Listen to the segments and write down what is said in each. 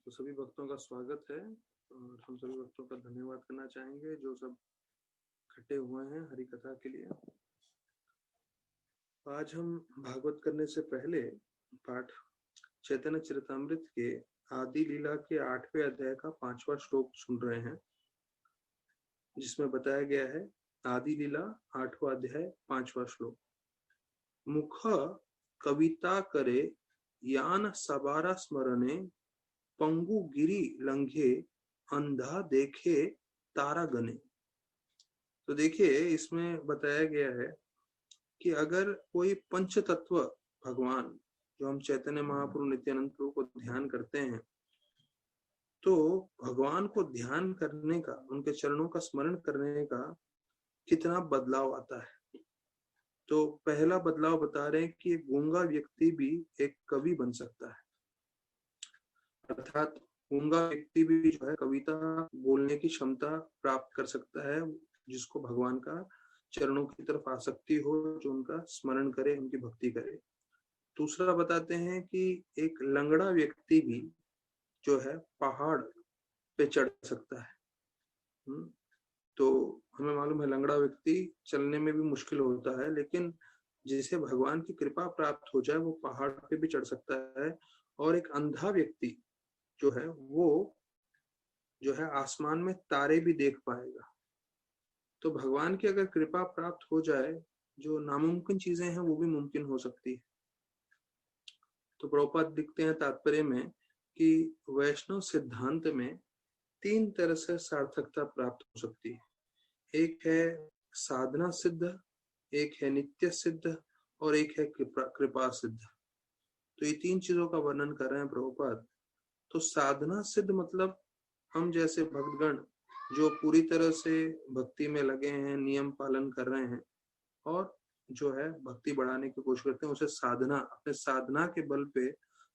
तो सभी भक्तों का स्वागत है और हम सभी भक्तों का धन्यवाद करना चाहेंगे जो सब इकट्ठे हुए हैं हरि कथा के लिए। आज हम भागवत करने से पहले पाठ चैतन्य चरितामृत के आदि लीला के 8वें अध्याय का 5वां श्लोक सुन रहे हैं, जिसमें बताया गया है आदि लीला 8वां अध्याय 5वां श्लोक। मुख कविता करे यान सबारा स्मरणे पंगु गिरी लंघे अंधा देखे तारा गने। तो देखिए इसमें बताया गया है कि अगर कोई पंच तत्व भगवान जो हम चैतन्य महाप्रभु नित्यानंद प्रभु को ध्यान करते हैं, तो भगवान को ध्यान करने का, उनके चरणों का स्मरण करने का कितना बदलाव आता है। तो पहला बदलाव बता रहे हैं कि एक गूंगा व्यक्ति भी एक कवि बन सकता है, अर्थात गूंगा व्यक्ति भी जो है कविता बोलने की क्षमता प्राप्त कर सकता है, जिसको भगवान का चरणों की तरफ आसक्ति हो, जो उनका स्मरण करे, उनकी भक्ति करे। दूसरा बताते हैं कि एक लंगड़ा व्यक्ति भी जो है पहाड़ पे चढ़ सकता है। तो हमें मालूम है लंगड़ा व्यक्ति चलने में भी मुश्किल होता है, लेकिन जिसे भगवान की कृपा प्राप्त हो जाए वो पहाड़ पे भी चढ़ सकता है। और एक अंधा व्यक्ति जो है वो जो है आसमान में तारे भी देख पाएगा। तो भगवान की अगर कृपा प्राप्त हो जाए, जो नामुमकिन चीजें हैं वो भी मुमकिन हो सकती है। तो प्रभुपाद लिखते हैं तात्पर्य में कि वैष्णव सिद्धांत में 3 तरह से सार्थकता प्राप्त हो सकती है। एक है साधना सिद्ध, एक है नित्य सिद्ध और एक है कृपा सिद्ध। तो ये 3 चीजों का वर्णन कर रहे हैं प्रभुपाद। तो साधना सिद्ध मतलब हम जैसे भक्तगण जो पूरी तरह से भक्ति में लगे हैं, नियम पालन कर रहे हैं और जो है भक्ति बढ़ाने की कोशिश करते हैं, उसे साधना, अपने साधना के बल पे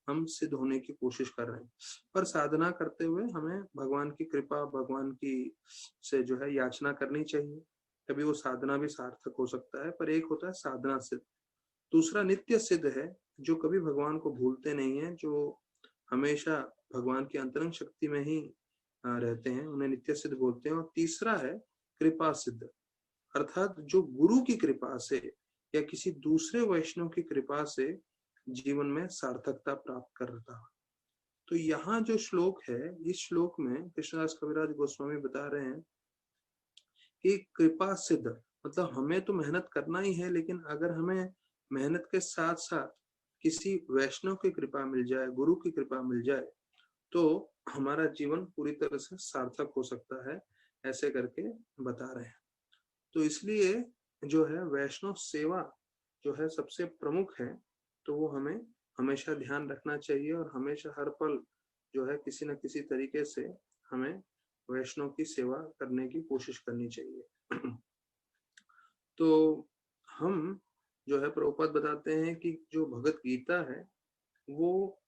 हम सिद्ध होने की कोशिश कर रहे हैं। पर साधना करते हुए हमें भगवान की कृपा, भगवान की से जो है याचना करनी चाहिए, कभी वो साधना भी सार्थक हो सकता है। पर एक होता है साधना सिद्ध, दूसरा नित्य सिद्ध है, जो कभी भगवान को भूलते नहीं है, जो हमेशा भगवान की अंतरंग शक्ति में ही रहते हैं, उन्हें नित्य सिद्ध बोलते हैं। और तीसरा है कृपा सिद्ध, अर्थात जो गुरु की कृपा से या किसी दूसरे वैष्णव की कृपा से जीवन में सार्थकता प्राप्त करता। तो यहाँ जो श्लोक है, इस श्लोक में कृष्णदास कविराज गोस्वामी बता रहे हैं कि कृपा सिद्ध मतलब हमें तो मेहनत करना ही है, लेकिन अगर हमें मेहनत के साथ साथ किसी वैष्णव की कृपा मिल जाए, गुरु की कृपा मिल जाए, तो हमारा जीवन पूरी तरह से सार्थक हो सकता है, ऐसे करके बता रहे हैं। तो इसलिए जो है वैष्णव सेवा जो है सबसे प्रमुख है, तो वो हमें हमेशा ध्यान रखना चाहिए और हमेशा हर पल जो है किसी न किसी तरीके से हमें वैष्णव की सेवा करने की कोशिश करनी चाहिए। तो हम जो है प्रभुपाद बताते हैं कि जो भगवत गीता है वो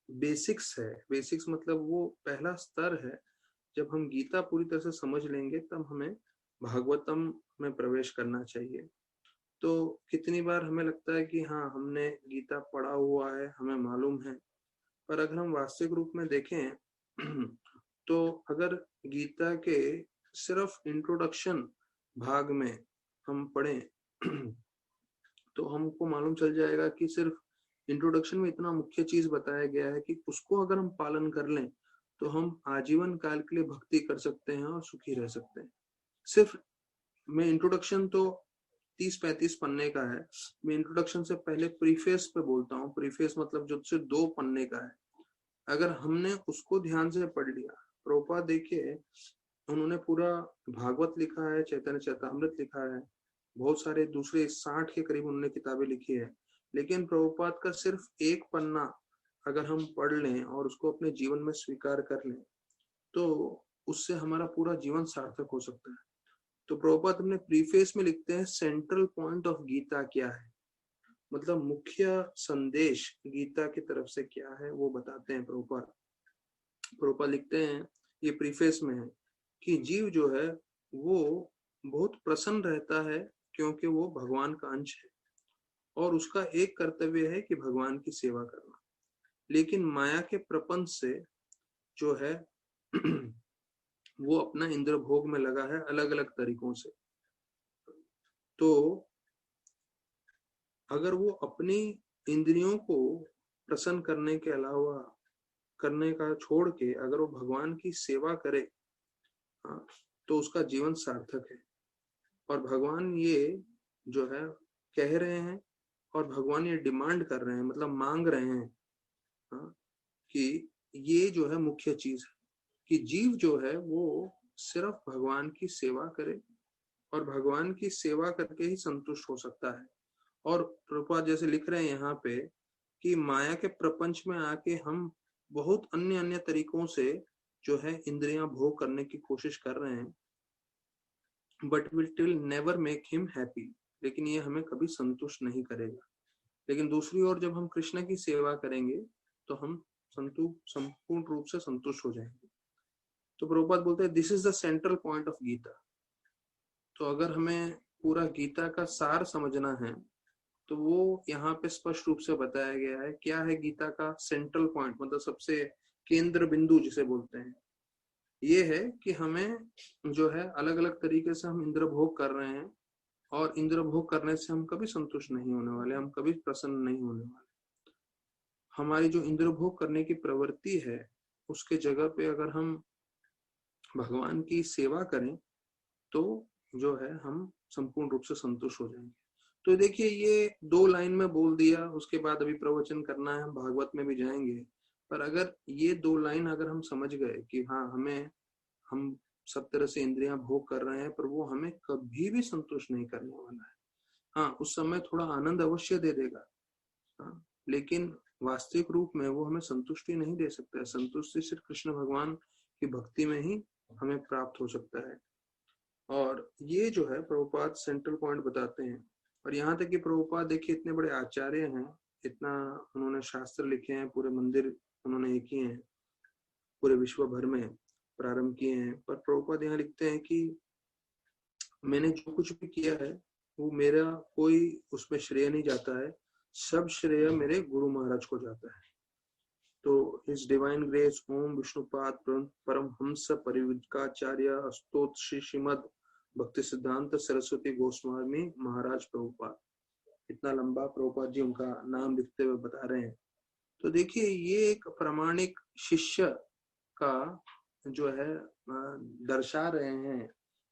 बेसिक्स है। बेसिक्स मतलब वो पहला स्तर है। जब हम गीता पूरी तरह से समझ लेंगे तब हमें भागवतम में प्रवेश करना चाहिए। तो कितनी बार हमें लगता है कि हाँ हमने गीता पढ़ा हुआ है, हमें मालूम है, पर अगर हम वास्तविक रूप में देखें तो अगर गीता के सिर्फ इंट्रोडक्शन भाग में हम पढ़ें तो हमको मालूम चल जाएगा कि सिर्फ इंट्रोडक्शन में इतना मुख्य चीज बताया गया है कि उसको अगर हम पालन कर लें तो हम आजीवन काल के लिए भक्ति कर सकते हैं और सुखी रह सकते हैं। सिर्फ मैं इंट्रोडक्शन तो 30-35 पन्ने का है, मैं इंट्रोडक्शन से पहले प्रीफेस पे बोलता हूँ। प्रीफेस मतलब जो सिर्फ 2 पन्ने का है, अगर हमने उसको ध्यान से पढ़ लिया। प्रभुपाद देखिए उन्होंने पूरा भागवत लिखा है, चैतन्य चरितामृत लिखा है, बहुत सारे दूसरे 60 के करीब उन्होंने किताबें लिखी है, लेकिन प्रभुपाद का सिर्फ एक पन्ना अगर हम पढ़ लें और उसको अपने जीवन में स्वीकार कर लें तो उससे हमारा पूरा जीवन सार्थक हो सकता है। तो प्रभुपाद अपने प्रीफेस में लिखते हैं सेंट्रल पॉइंट ऑफ गीता क्या है, मतलब मुख्य संदेश गीता की तरफ से क्या है वो बताते हैं प्रभुपाद। प्रभुपाद लिखते हैं ये प्रीफेस में है कि जीव जो है वो बहुत प्रसन्न रहता है क्योंकि वो भगवान का अंश है और उसका एक कर्तव्य है कि भगवान की सेवा करना। लेकिन माया के प्रपंच से जो है वो अपना इंद्र भोग में लगा है अलग अलग तरीकों से। तो अगर वो अपनी इंद्रियों को प्रसन्न करने के अलावा करने का छोड़ के अगर वो भगवान की सेवा करे, हाँ, तो उसका जीवन सार्थक है। और भगवान ये जो है कह रहे हैं और भगवान ये डिमांड कर रहे हैं, मतलब मांग रहे हैं, हाँ, कि ये जो है मुख्य चीज है कि जीव जो है वो सिर्फ भगवान की सेवा करे और भगवान की सेवा करके ही संतुष्ट हो सकता है। और प्रभुपाद जैसे लिख रहे हैं यहाँ पे कि माया के प्रपंच में आके हम बहुत अन्य अन्य तरीकों से जो है इंद्रियां भोग करने की कोशिश कर रहे हैं, but will never make him happy, लेकिन ये हमें कभी संतुष्ट नहीं करेगा। लेकिन दूसरी ओर जब हम कृष्ण की सेवा करेंगे तो हम संपूर्ण रूप से संतुष्ट हो जाएंगे। तो प्रभुपाद बोलते हैं this is the central point of Gita. तो अगर हमें पूरा गीता का सार समझना है तो वो यहाँ पे स्पष्ट रूप से बताया गया है। क्या है गीता का सेंट्रल पॉइंट, मतलब सबसे केंद्र बिंदु जिसे बोलते हैं, ये है कि हमें जो है अलग अलग तरीके से हम इंद्र भोग कर रहे हैं और इंद्र भोग करने से हम कभी संतुष्ट नहीं होने वाले, हम कभी प्रसन्न नहीं होने वाले। हमारी जो इंद्र भोग करने की प्रवृत्ति है उसके जगह पे अगर हम भगवान की सेवा करें तो जो है हम संपूर्ण रूप से संतुष्ट हो जाएंगे। तो देखिए ये 2 लाइन में बोल दिया, उसके बाद अभी प्रवचन करना है, हम भागवत में भी जाएंगे। पर अगर ये 2 लाइन अगर हम समझ गए कि हाँ हम सब तरह से इंद्रियां भोग कर रहे हैं पर वो हमें कभी भी संतुष्ट नहीं करने वाला है। हाँ, उस समय थोड़ा आनंद अवश्य दे देगा, हाँ, लेकिन वास्तविक रूप में वो हमें संतुष्टि नहीं दे सकता है। संतुष्टि सिर्फ कृष्ण भगवान की भक्ति में ही हमें प्राप्त हो सकता है। और ये जो है प्रभुपाद सेंट्रल पॉइंट बताते हैं। और यहाँ तक कि प्रभुपाद देखिए इतने बड़े आचार्य हैं, इतना उन्होंने शास्त्र लिखे हैं, पूरे मंदिर उन्होंने एक किए हैं, पूरे विश्व भर में प्रारंभ किए हैं। पर प्रभुपाद यहाँ लिखते हैं कि मैंने जो कुछ भी किया है वो मेरा कोई उसमें श्रेय नहीं जाता है, सब श्रेय मेरे गुरु महाराज को जाता है। तो हिज डिवाइन ग्रेस ओम विष्णुपाद परमहंस परिविकाचार्य स्तोत्र श्री श्रीमद भक्ति सिद्धांत सरस्वती गोस्वामी महाराज प्रभुपाद। इतना लंबा प्रभुपाद जी उनका नाम लिखते हुए बता रहे हैं। तो देखिए ये एक प्रामाणिक शिष्य का जो है दर्शा रहे हैं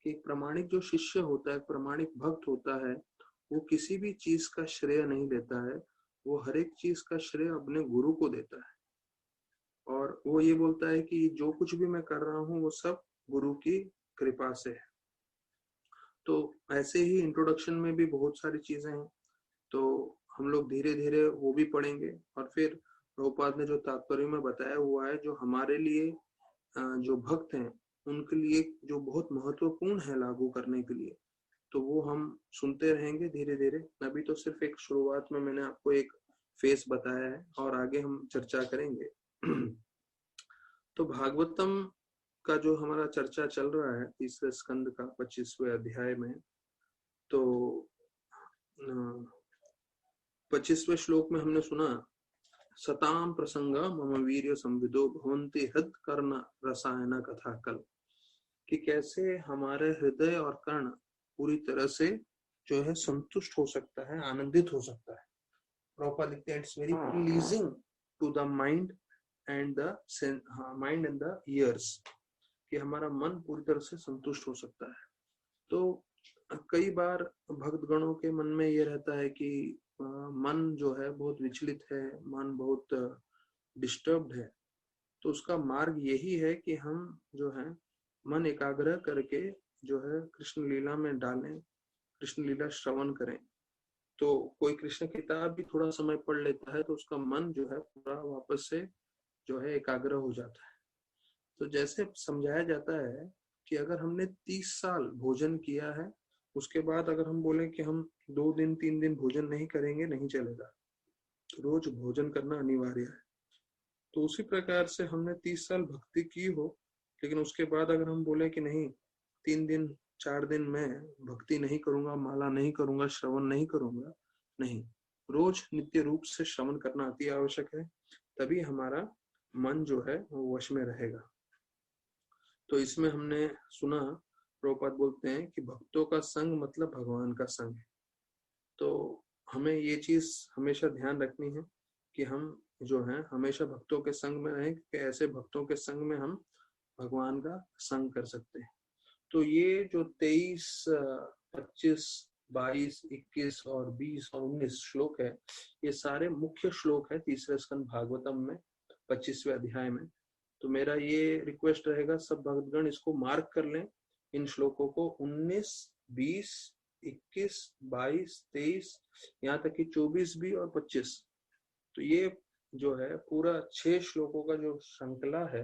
कि एक प्रामाणिक जो शिष्य होता है, प्रामाणिक भक्त होता है, वो किसी भी चीज का श्रेय नहीं देता है, वो हर एक चीज का श्रेय अपने गुरु को देता है। और वो ये बोलता है कि जो कुछ भी मैं कर रहा हूँ वो सब गुरु की कृपा से है। तो ऐसे ही इंट्रोडक्शन में भी बहुत सारी चीजें हैं, तो हम लोग धीरे धीरे वो भी पढ़ेंगे। और फिर प्रभुपाद ने जो तात्पर्य में बताया हुआ है, जो हमारे लिए जो भक्त हैं उनके लिए जो बहुत महत्वपूर्ण है लागू करने के लिए, तो वो हम सुनते रहेंगे धीरे धीरे। अभी तो सिर्फ एक शुरुआत में मैंने आपको एक फेस बताया है और आगे हम चर्चा करेंगे। तो भागवतम का जो हमारा चर्चा चल रहा है तीसरे स्कंद का 25वें अध्याय में, तो 25वें श्लोक में हमने सुना सताम प्रसंग मम वीर्य संविदो भवन्ति हृद कर्ण रसायन कथा कल, कि कैसे हमारे हृदय और कर्ण पूरी तरह से जो है संतुष्ट हो सकता है, आनंदित हो सकता है। प्रभुपाद लिखते हैं it's very pleasing to the mind and the mind and the ears, कि हमारा मन पूरी तरह से संतुष्ट हो सकता है। तो कई बार भक्तगणों के मन में ये रहता है कि मन जो है बहुत विचलित है, मन बहुत डिस्टर्ब्ड है। तो उसका मार्ग यही है कि हम जो है मन एकाग्र करके जो है कृष्ण लीला में डालें, कृष्ण लीला श्रवण करें। तो कोई कृष्ण किताब भी थोड़ा समय पढ़ लेता है तो उसका मन जो है पूरा वापस से जो है एकाग्र हो जाता है। तो जैसे समझाया जाता है कि अगर हमने 30 साल भोजन किया है, उसके बाद अगर हम बोले कि हम 2 दिन 3 दिन भोजन नहीं करेंगे, नहीं चलेगा, रोज भोजन करना अनिवार्य है। तो उसी प्रकार से हमने 30 साल भक्ति की हो, लेकिन उसके बाद अगर हम बोले कि नहीं 3 दिन 4 दिन मैं भक्ति नहीं करूंगा, माला नहीं करूंगा, श्रवण नहीं करूंगा, नहीं, रोज नित्य रूप से श्रवण करना अति आवश्यक है। तभी हमारा मन जो है वो वश में रहेगा। तो इसमें हमने सुना, प्रभुपाद बोलते हैं कि भक्तों का संग मतलब भगवान का संग है। तो हमें ये चीज हमेशा ध्यान रखनी है कि हम जो है हमेशा भक्तों के संग में रहें, कि ऐसे भक्तों के संग में हम भगवान का संग कर सकते हैं। तो ये जो 23, 25, 22, 21 और 20 और 19 श्लोक है, ये सारे मुख्य श्लोक है तीसरे स्कंद भागवतम में 25वें अध्याय में। तो मेरा ये रिक्वेस्ट रहेगा सब भक्तगण इसको मार्क कर लें, इन श्लोकों को 19, 20, 21, 22, 23, यहाँ तक कि 24 भी और 25। तो ये जो है पूरा 6 श्लोकों का जो श्रृंखला है,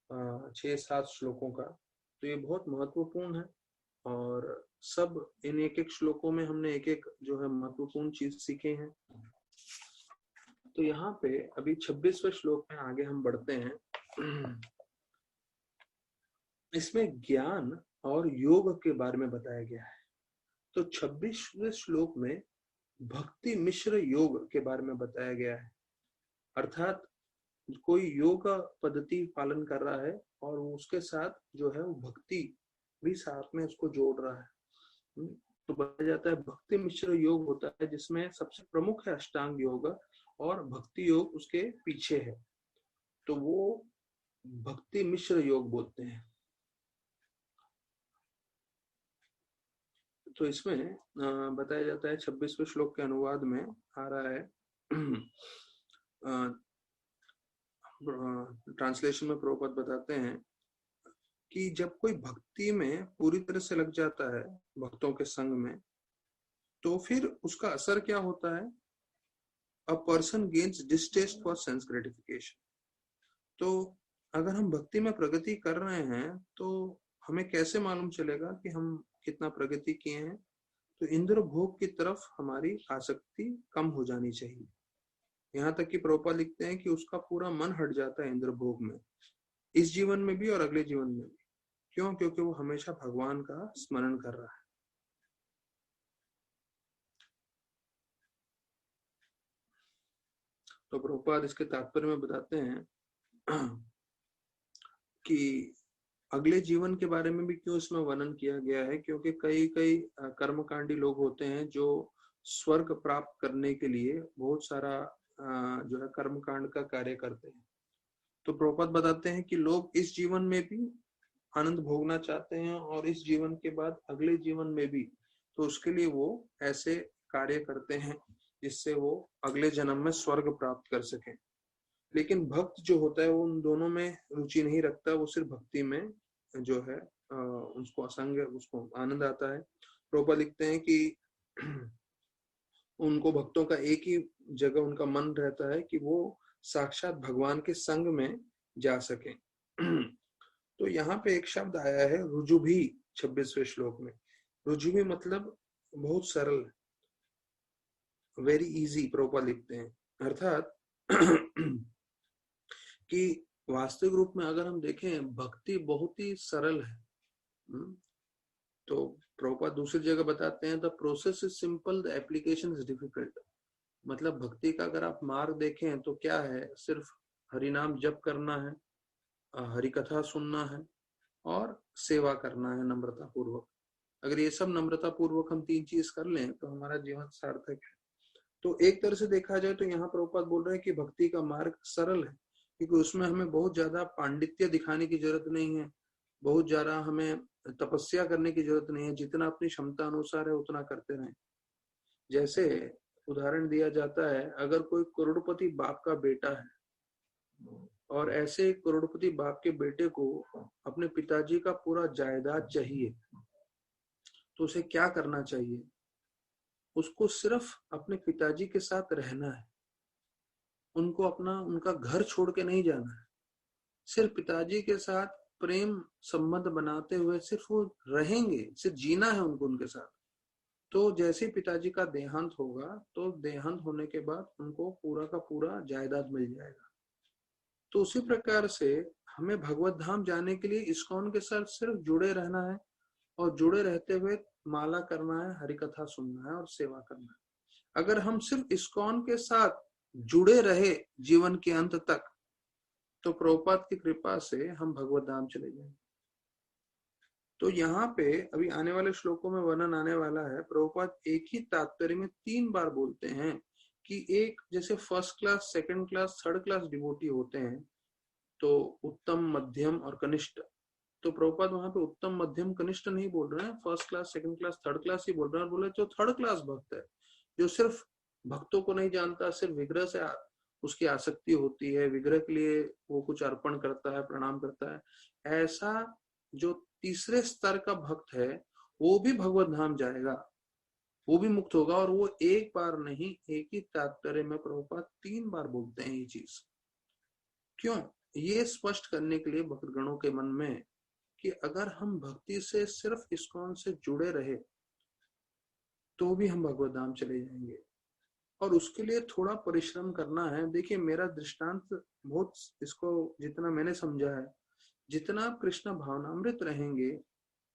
6-7 श्लोकों का, तो ये बहुत महत्वपूर्ण है। और सब इन एक एक श्लोकों में हमने एक एक जो है महत्वपूर्ण चीज सीखे हैं। तो यहाँ पे अभी 26वें श्लोक में आगे हम बढ़ते हैं। इसमें ज्ञान और योग के बारे में बताया गया है। तो 26वें श्लोक में भक्ति मिश्र योग के बारे में बताया गया है, अर्थात कोई योग पद्धति पालन कर रहा है और उसके साथ जो है वो भक्ति भी साथ में उसको जोड़ रहा है। तो बताया जाता है भक्ति मिश्र योग होता है, जिसमें सबसे प्रमुख है अष्टांग योग और भक्ति योग उसके पीछे है, तो वो भक्ति मिश्र योग बोलते हैं। तो इसमें बताया जाता है 26वें श्लोक के अनुवाद में आ रहा है, ट्रांसलेशन में प्रभुपाद बताते हैं कि जब कोई भक्ति में पूरी तरह से लग जाता है भक्तों के संग में, तो फिर उसका असर क्या होता है? A person gains distaste for sense gratification. तो अगर हम भक्ति में प्रगति कर रहे हैं तो हमें कैसे मालूम चलेगा कि हम कितना प्रगति किए हैं? तो इंद्र भोग की तरफ हमारी आसक्ति कम हो जानी चाहिए। यहाँ तक कि प्रभुपाद लिखते हैं कि उसका पूरा मन हट जाता है इंद्र भोग में, इस जीवन में भी और अगले जीवन में भी। क्यों? क्योंकि वो हमेशा भगवान का स्मरण कर रहा है। तो प्रभुपाद इसके तात्पर्य में बताते हैं कि अगले जीवन के बारे में भी क्यों इसमें वर्णन किया गया है, क्योंकि कई कई कर्मकांडी लोग होते हैं जो स्वर्ग प्राप्त करने के लिए बहुत सारा जो है कर्मकांड का कार्य करते हैं। तो प्रभुपाद बताते हैं कि लोग इस जीवन में भी आनंद भोगना चाहते हैं और इस जीवन के बाद अगले जीवन में भी, तो उसके लिए वो ऐसे कार्य करते हैं जिससे वो अगले जन्म में स्वर्ग प्राप्त कर सके। लेकिन भक्त जो होता है वो उन दोनों में रुचि नहीं रखता, वो सिर्फ भक्ति में जो है उसको असंग, उसको आनंद आता है। प्रभुपाद लिखते हैं कि उनको भक्तों का एक ही जगह उनका मन रहता है कि वो साक्षात भगवान के संग में जा सके। तो यहाँ पे एक शब्द आया है रुजुभी 26वें श्लोक में। रुजुभी मतलब बहुत सरल, वेरी इजी, प्रभुपाद लिखते हैं, अर्थात कि वास्तविक रूप में अगर हम देखें भक्ति बहुत ही सरल है। तो प्रभुपाद दूसरी जगह बताते हैं the process is simple, the application is difficult. मतलब भक्ति का अगर आप मार्ग देखें तो क्या है, सिर्फ हरि नाम जप करना है, हरि कथा सुनना है और सेवा करना है नम्रता पूर्वक। अगर ये सब नम्रता पूर्वक हम 3 चीज कर लें तो हमारा जीवन सार्थक है। तो एक तरह से देखा जाए तो यहाँ प्रभुपाद बोल रहे हैं कि भक्ति का मार्ग सरल है, क्योंकि उसमें हमें बहुत ज्यादा पांडित्य दिखाने की जरूरत नहीं है, बहुत ज्यादा हमें तपस्या करने की जरूरत नहीं है, जितना अपनी क्षमता अनुसार है उतना करते रहें। जैसे उदाहरण दिया जाता है, अगर कोई करोड़पति बाप का बेटा है और ऐसे करोड़पति बाप के बेटे को अपने पिताजी का पूरा जायदाद चाहिए, तो उसे क्या करना चाहिए? उसको सिर्फ अपने पिताजी के साथ रहना है, उनको अपना उनका घर छोड़ के नहीं जाना है, सिर्फ पिताजी के साथ प्रेम संबंध बनाते हुए सिर्फ वो रहेंगे, सिर्फ जीना है उनको उनके साथ। तो जैसे पिताजी का देहांत होगा तो देहांत होने के बाद उनको पूरा का पूरा जायदाद मिल जाएगा। तो उसी प्रकार से हमें भगवत धाम जाने के लिए इस्कॉन के साथ सिर्फ जुड़े रहना है और जुड़े रहते हुए माला करना है, हरि कथा सुनना है और सेवा करना है। अगर हम सिर्फ इस्कॉन के साथ जुड़े रहे जीवन के अंत तक, तो प्रभुपाद की कृपा से हम भगवत धाम चले जाएंगे। तो यहाँ पे अभी आने वाले श्लोकों में वर्णन आने वाला है। प्रभुपाद एक ही तात्पर्य में 3 बार बोलते हैं कि एक जैसे first class, second class, third class devotee होते हैं, तो उत्तम, मध्यम और कनिष्ठ। तो प्रभुपाद वहां पे उत्तम, मध्यम, कनिष्ठ नहीं बोल रहे हैं, first class, second class, third class ही बोल रहे हैं। और बोले जो थर्ड क्लास भक्त है, जो सिर्फ भक्तों को नहीं जानता, सिर्फ विग्रह से उसकी आसक्ति होती है, विग्रह के लिए वो कुछ अर्पण करता है, प्रणाम करता है, ऐसा जो तीसरे स्तर का भक्त है वो भी भगवत धाम जाएगा, वो भी मुक्त होगा। और वो एक बार नहीं, एक ही तात्पर्य में प्रभुपाद 3 बार बोलते हैं ये चीज। क्यों? ये स्पष्ट करने के लिए भक्तगणों के मन में कि अगर हम भक्ति से सिर्फ इस्कॉन से जुड़े रहे तो भी हम भगवत धाम चले जाएंगे, और उसके लिए थोड़ा परिश्रम करना है। देखिए मेरा दृष्टांत बहुत, इसको जितना मैंने समझा है, जितना आप कृष्ण भावनामृत रहेंगे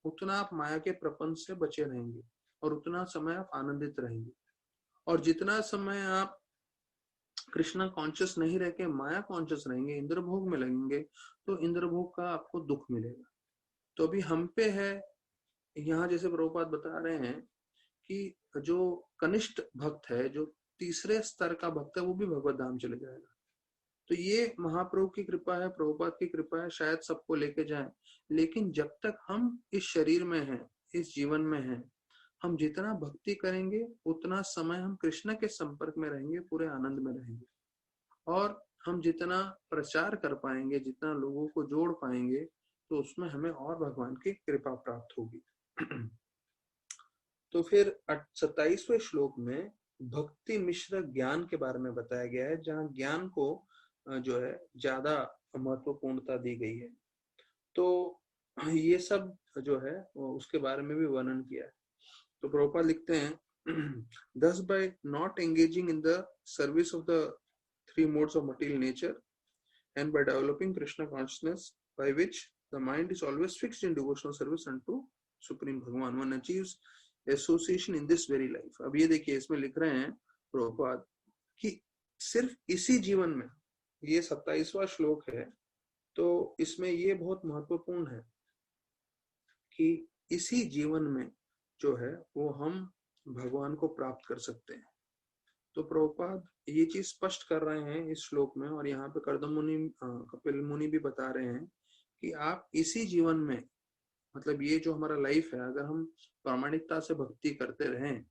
उतना आप माया के प्रपंच से बचे रहेंगे, और उतना समय आप आनंदित रहेंगे। और जितना समय आप कृष्णा कॉन्शियस नहीं रह के माया कॉन्शियस रहेंगे, इंद्रभोग में लगेंगे, तो इंद्रभोग का आपको दुख मिलेगा। तो अभी हम पे है, यहाँ जैसे प्रभुपाद बता रहे हैं कि जो कनिष्ठ भक्त है, जो तीसरे स्तर का भक्त है, वो भी भगवत धाम चले जाएगा। तो ये महाप्रभु की कृपा है, प्रभुपाद की कृपा है, शायद सबको लेके जाए। लेकिन जब तक हम इस शरीर में हैं, इस जीवन में हैं, हम जितना भक्ति करेंगे उतना समय हम कृष्ण के संपर्क में रहेंगे, पूरे आनंद में रहेंगे। और हम जितना प्रचार कर पाएंगे, जितना लोगों को जोड़ पाएंगे, तो उसमें हमें और भगवान की कृपा प्राप्त होगी। तो फिर 27वें श्लोक में भक्ति मिश्र ज्ञान के बारे में बताया गया है, जहाँ ज्ञान को जो है ज्यादा महत्वपूर्णता दी गई है। तो ये सब जो है उसके बारे में भी वर्णन किया है। तो प्रभुपाद लिखते हैं, thus by not engaging in the service of the 3 modes of material nature and by developing Krishna consciousness, by which the mind is always fixed in devotional service unto Supreme Bhagavan, one achieves association in this very life। अब ये देखिए इसमें लिख रहे हैं प्रभुपाद कि सिर्फ इसी जीवन में, ये 27वां श्लोक है, तो इसमें ये बहुत महत्वपूर्ण है कि इसी जीवन में जो है वो हम भगवान को प्राप्त कर सकते हैं। तो प्रभुपाद ये चीज स्पष्ट कर रहे हैं इस श्लोक में, और यहाँ पे कर्दम मुनि, कपिल मुनि भी बता रहे हैं कि आप इसी जीवन में, मतलब ये जो हमारा लाइफ है, अगर हम प्रामाणिकता से भक्ति करते रहें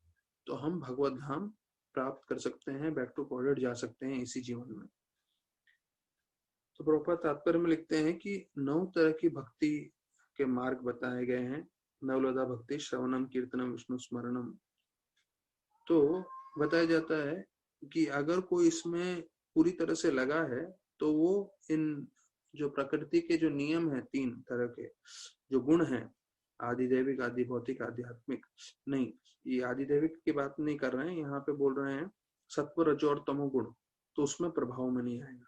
तो हम भगवत धाम प्राप्त कर सकते हैं, बैक टू गॉड जा सकते हैं इसी जीवन में। तो प्रभुपाद तात्पर्य में लिखते हैं कि 9 तरह की भक्ति के मार्ग बताए गए हैं। नवलदा भक्ति, श्रवणम, कीर्तनम, विष्णु स्मरणम। तो बताया जाता है कि अगर कोई इसमें पूरी तरह से लगा है तो वो इन जो प्रकृति के जो नियम है, 3 तरह के जो गुण हैं, आदिदैविक, आदि भौतिक, आध्यात्मिक, नहीं, ये आदिदैविक की बात नहीं कर रहे हैं, यहाँ पे बोल रहे हैं सत्व, रजो और तमोगुण, तो उसमें प्रभाव में नहीं आएगा।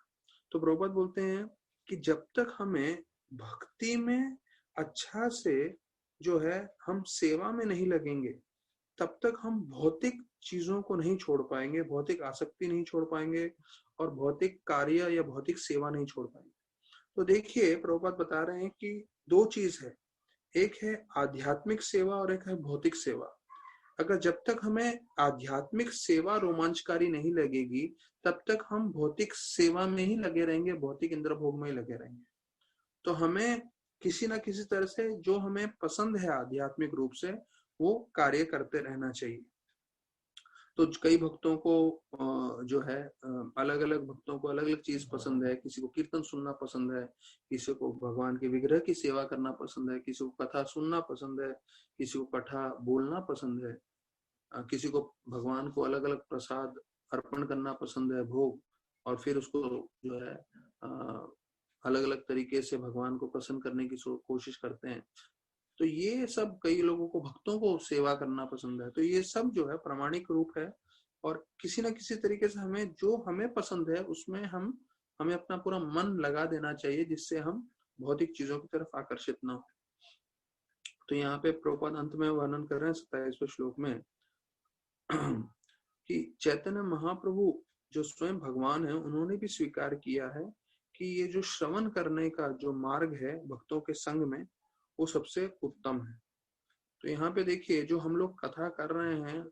तो प्रभुपाद बोलते हैं कि जब तक हमें भक्ति में अच्छा से जो है हम सेवा में नहीं लगेंगे, तब तक हम भौतिक चीजों को नहीं छोड़ पाएंगे, भौतिक आसक्ति नहीं छोड़ पाएंगे, और भौतिक कार्य या भौतिक सेवा नहीं छोड़ पाएंगे। तो देखिए प्रभुपाद बता रहे हैं कि 2 चीज है, एक है आध्यात्मिक सेवा और एक है भौतिक सेवा। अगर जब तक हमें आध्यात्मिक सेवा रोमांचकारी नहीं लगेगी, तब तक हम भौतिक सेवा में ही लगे रहेंगे, भौतिक इंद्रभोग में ही लगे रहेंगे। तो हमें किसी ना किसी तरह से जो हमें पसंद है आध्यात्मिक रूप से, वो कार्य करते रहना चाहिए। तो कई भक्तों को जो है अलग अलग भक्तों को अलग अलग चीज पसंद है। किसी को कीर्तन सुनना पसंद है, किसी को भगवान के विग्रह की सेवा करना पसंद है, किसी को कथा सुनना पसंद है, किसी को कथा बोलना पसंद है, किसी को भगवान को अलग अलग प्रसाद अर्पण करना पसंद है, भोग, और फिर उसको जो है अलग अलग तरीके से भगवान को प्रसन्न करने की कोशिश करते हैं। तो ये सब, कई लोगों को, भक्तों को सेवा करना पसंद है। तो ये सब जो है प्रामाणिक रूप है, और किसी ना किसी तरीके से हमें जो हमें पसंद है उसमें हमें अपना पूरा मन लगा देना चाहिए, जिससे हम भौतिक चीजों की तरफ आकर्षित ना हो। तो यहाँ पे प्रभुपाद अंत में वर्णन कर रहे हैं 27वें श्लोक में कि चैतन्य महाप्रभु जो स्वयं भगवान है उन्होंने भी स्वीकार किया है कि ये जो श्रवण करने का जो मार्ग है भक्तों के संग में, वो सबसे उत्तम है। तो यहाँ पे देखिए, जो हम लोग कथा कर रहे हैं,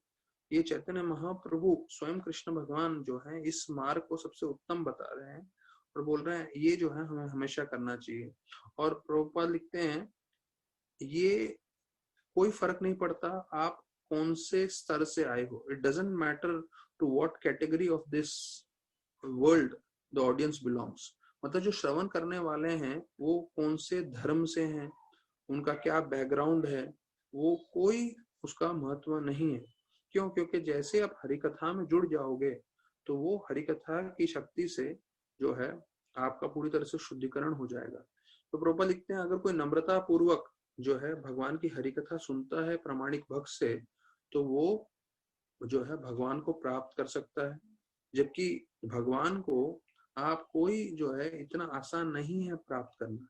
ये चैतन्य महाप्रभु स्वयं कृष्ण भगवान जो है इस मार्ग को सबसे उत्तम बता रहे हैं और बोल रहे हैं ये जो है हमें हमेशा करना चाहिए। और प्रभुपाद लिखते हैं, ये कोई फर्क नहीं पड़ता आप कौन से स्तर से आए हो, it doesn't matter to what category of this world the audience belongs. मतलब जो श्रवण करने वाले हैं वो कौन से धर्म से हैं, उनका क्या बैकग्राउंड है, वो कोई उसका महत्व नहीं है। क्यों? क्योंकि जैसे आप हरिकथा में जुड़ जाओगे तो वो हरिकथा की शक्ति से जो है आपका पूरी तरह से शुद्धिकरण हो जाएगा। तो प्रभुपाद लिखते हैं, अगर कोई नम्रता पूर्वक जो है भगवान की हरिकथा सुनता है प्रामाणिक भक्त से, तो वो जो है भगवान को प्राप्त कर सकता है। जबकि भगवान को आप कोई जो है इतना आसान नहीं है प्राप्त करना।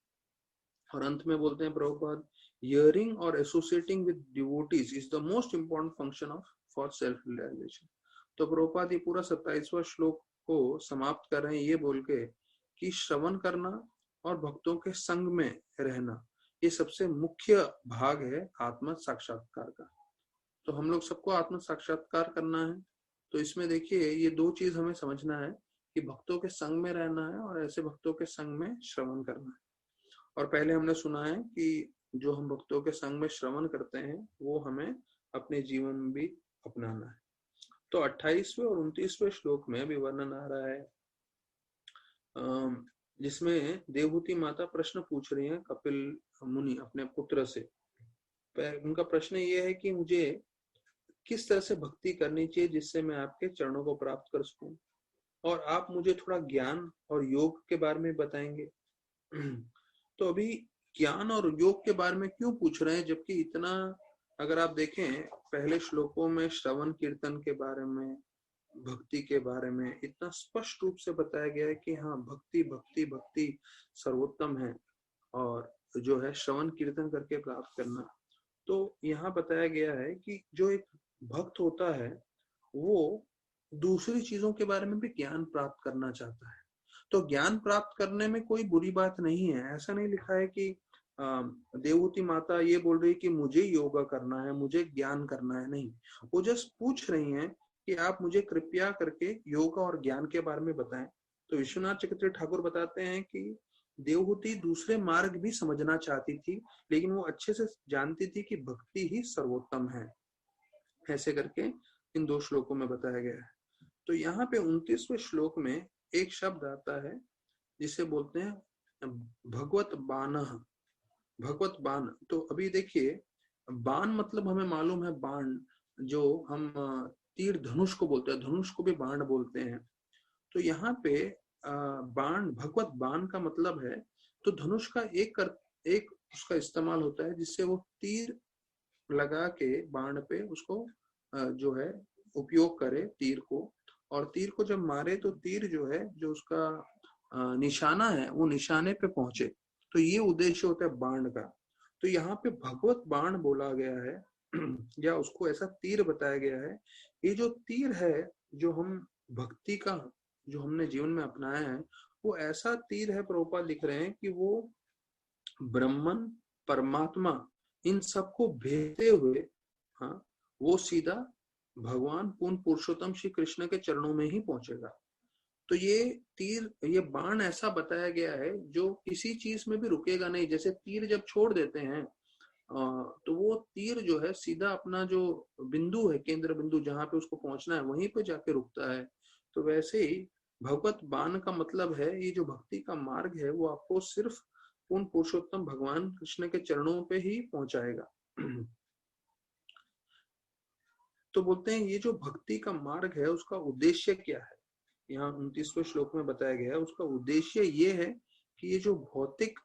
और अंत में बोलते हैं प्रभुपाद, हियरिंग और associating with devotees is the most important function of for self realisation. तो प्रभुपाद ये पूरा 27वां श्लोक को समाप्त कर रहे हैं ये बोल के कि श्रवण करना और भक्तों के संग में रहना ये सबसे मुख्य भाग है आत्म साक्षात्कार का। तो हम लोग सबको आत्म साक्षात्कार करना है। तो इसमें देखिए ये दो चीज हमें समझना है कि भक्तों के संग में रहना है और ऐसे भक्तों के संग में श्रवण करना है। और पहले हमने सुना है कि जो हम भक्तों के संग में श्रवण करते हैं वो हमें अपने जीवन में भी अपनाना है। तो 28वें और 29वें श्लोक में भी वर्णन आ रहा है जिसमें देवहूति माता प्रश्न पूछ रही हैं कपिल मुनि अपने पुत्र से। उनका प्रश्न ये है कि मुझे किस तरह से भक्ति करनी चाहिए जिससे मैं आपके चरणों को प्राप्त कर सकूं, और आप मुझे थोड़ा ज्ञान और योग के बारे में बताएंगे। तो अभी ज्ञान और योग के बारे में क्यों पूछ रहे हैं, जबकि इतना अगर आप देखें पहले श्लोकों में श्रवण कीर्तन के बारे में, भक्ति के बारे में इतना स्पष्ट रूप से बताया गया है कि हाँ भक्ति भक्ति भक्ति सर्वोत्तम है और जो है श्रवण कीर्तन करके प्राप्त करना। तो यहाँ बताया गया है कि जो एक भक्त होता है वो दूसरी चीजों के बारे में भी ज्ञान प्राप्त करना चाहता है। तो ज्ञान प्राप्त करने में कोई बुरी बात नहीं है। ऐसा नहीं लिखा है कि देवहूति माता ये बोल रही है कि मुझे योगा करना है, मुझे ज्ञान करना है, नहीं। वो जस्ट पूछ रही हैं कि आप मुझे कृपया करके योगा और ज्ञान के बारे में बताएं। तो विश्वनाथ चक्रवर्ती ठाकुर बताते हैं कि देवहूति दूसरे मार्ग भी समझना चाहती थी, लेकिन वो अच्छे से जानती थी कि भक्ति ही सर्वोत्तम है। ऐसे करके इन दो श्लोकों में बताया गया है। तो यहाँ पे 29वें श्लोक में एक शब्द आता है जिसे बोलते हैं भगवत बाण। भगवत बाण, तो अभी देखिए बाण मतलब हमें मालूम है बाण, जो हम तीर धनुष को बोलते हैं, धनुष को भी बाण बोलते हैं। तो यहाँ पे बाण, भगवत बाण का मतलब है, तो धनुष का एक उसका इस्तेमाल होता है जिससे वो तीर लगा के बाण पे उसको जो है उपयोग करे तीर को, और तीर को जब मारे तो तीर जो है जो उसका निशाना है वो निशाने पे पहुंचे। तो ये उद्देश्य होता है बाण का। तो यहाँ पे भगवत बाण बोला गया है या उसको ऐसा तीर बताया गया है। ये जो तीर है जो हम भक्ति का जो हमने जीवन में अपनाया है वो ऐसा तीर है, प्रभुपाद लिख रहे हैं कि वो ब्रह्मन परमात्मा इन सबको भेजते हुए हाँ वो सीधा भगवान पूर्ण पुरुषोत्तम श्री कृष्ण के चरणों में ही पहुंचेगा। तो ये तीर, ये बाण ऐसा बताया गया है जो किसी चीज में भी रुकेगा नहीं। जैसे तीर जब छोड़ देते हैं तो वो तीर जो है सीधा अपना जो बिंदु है, केंद्र बिंदु जहां पे उसको पहुंचना है वहीं पे जाके रुकता है। तो वैसे ही भगवत बाण का मतलब है ये जो भक्ति का मार्ग है वो आपको सिर्फ पूर्ण पुरुषोत्तम भगवान कृष्ण के चरणों पे ही पहुंचाएगा। तो बोलते हैं ये जो भक्ति का मार्ग है उसका उद्देश्य क्या है, यहाँ 29वें श्लोक में बताया गया है। उसका उद्देश्य ये है कि ये जो भौतिक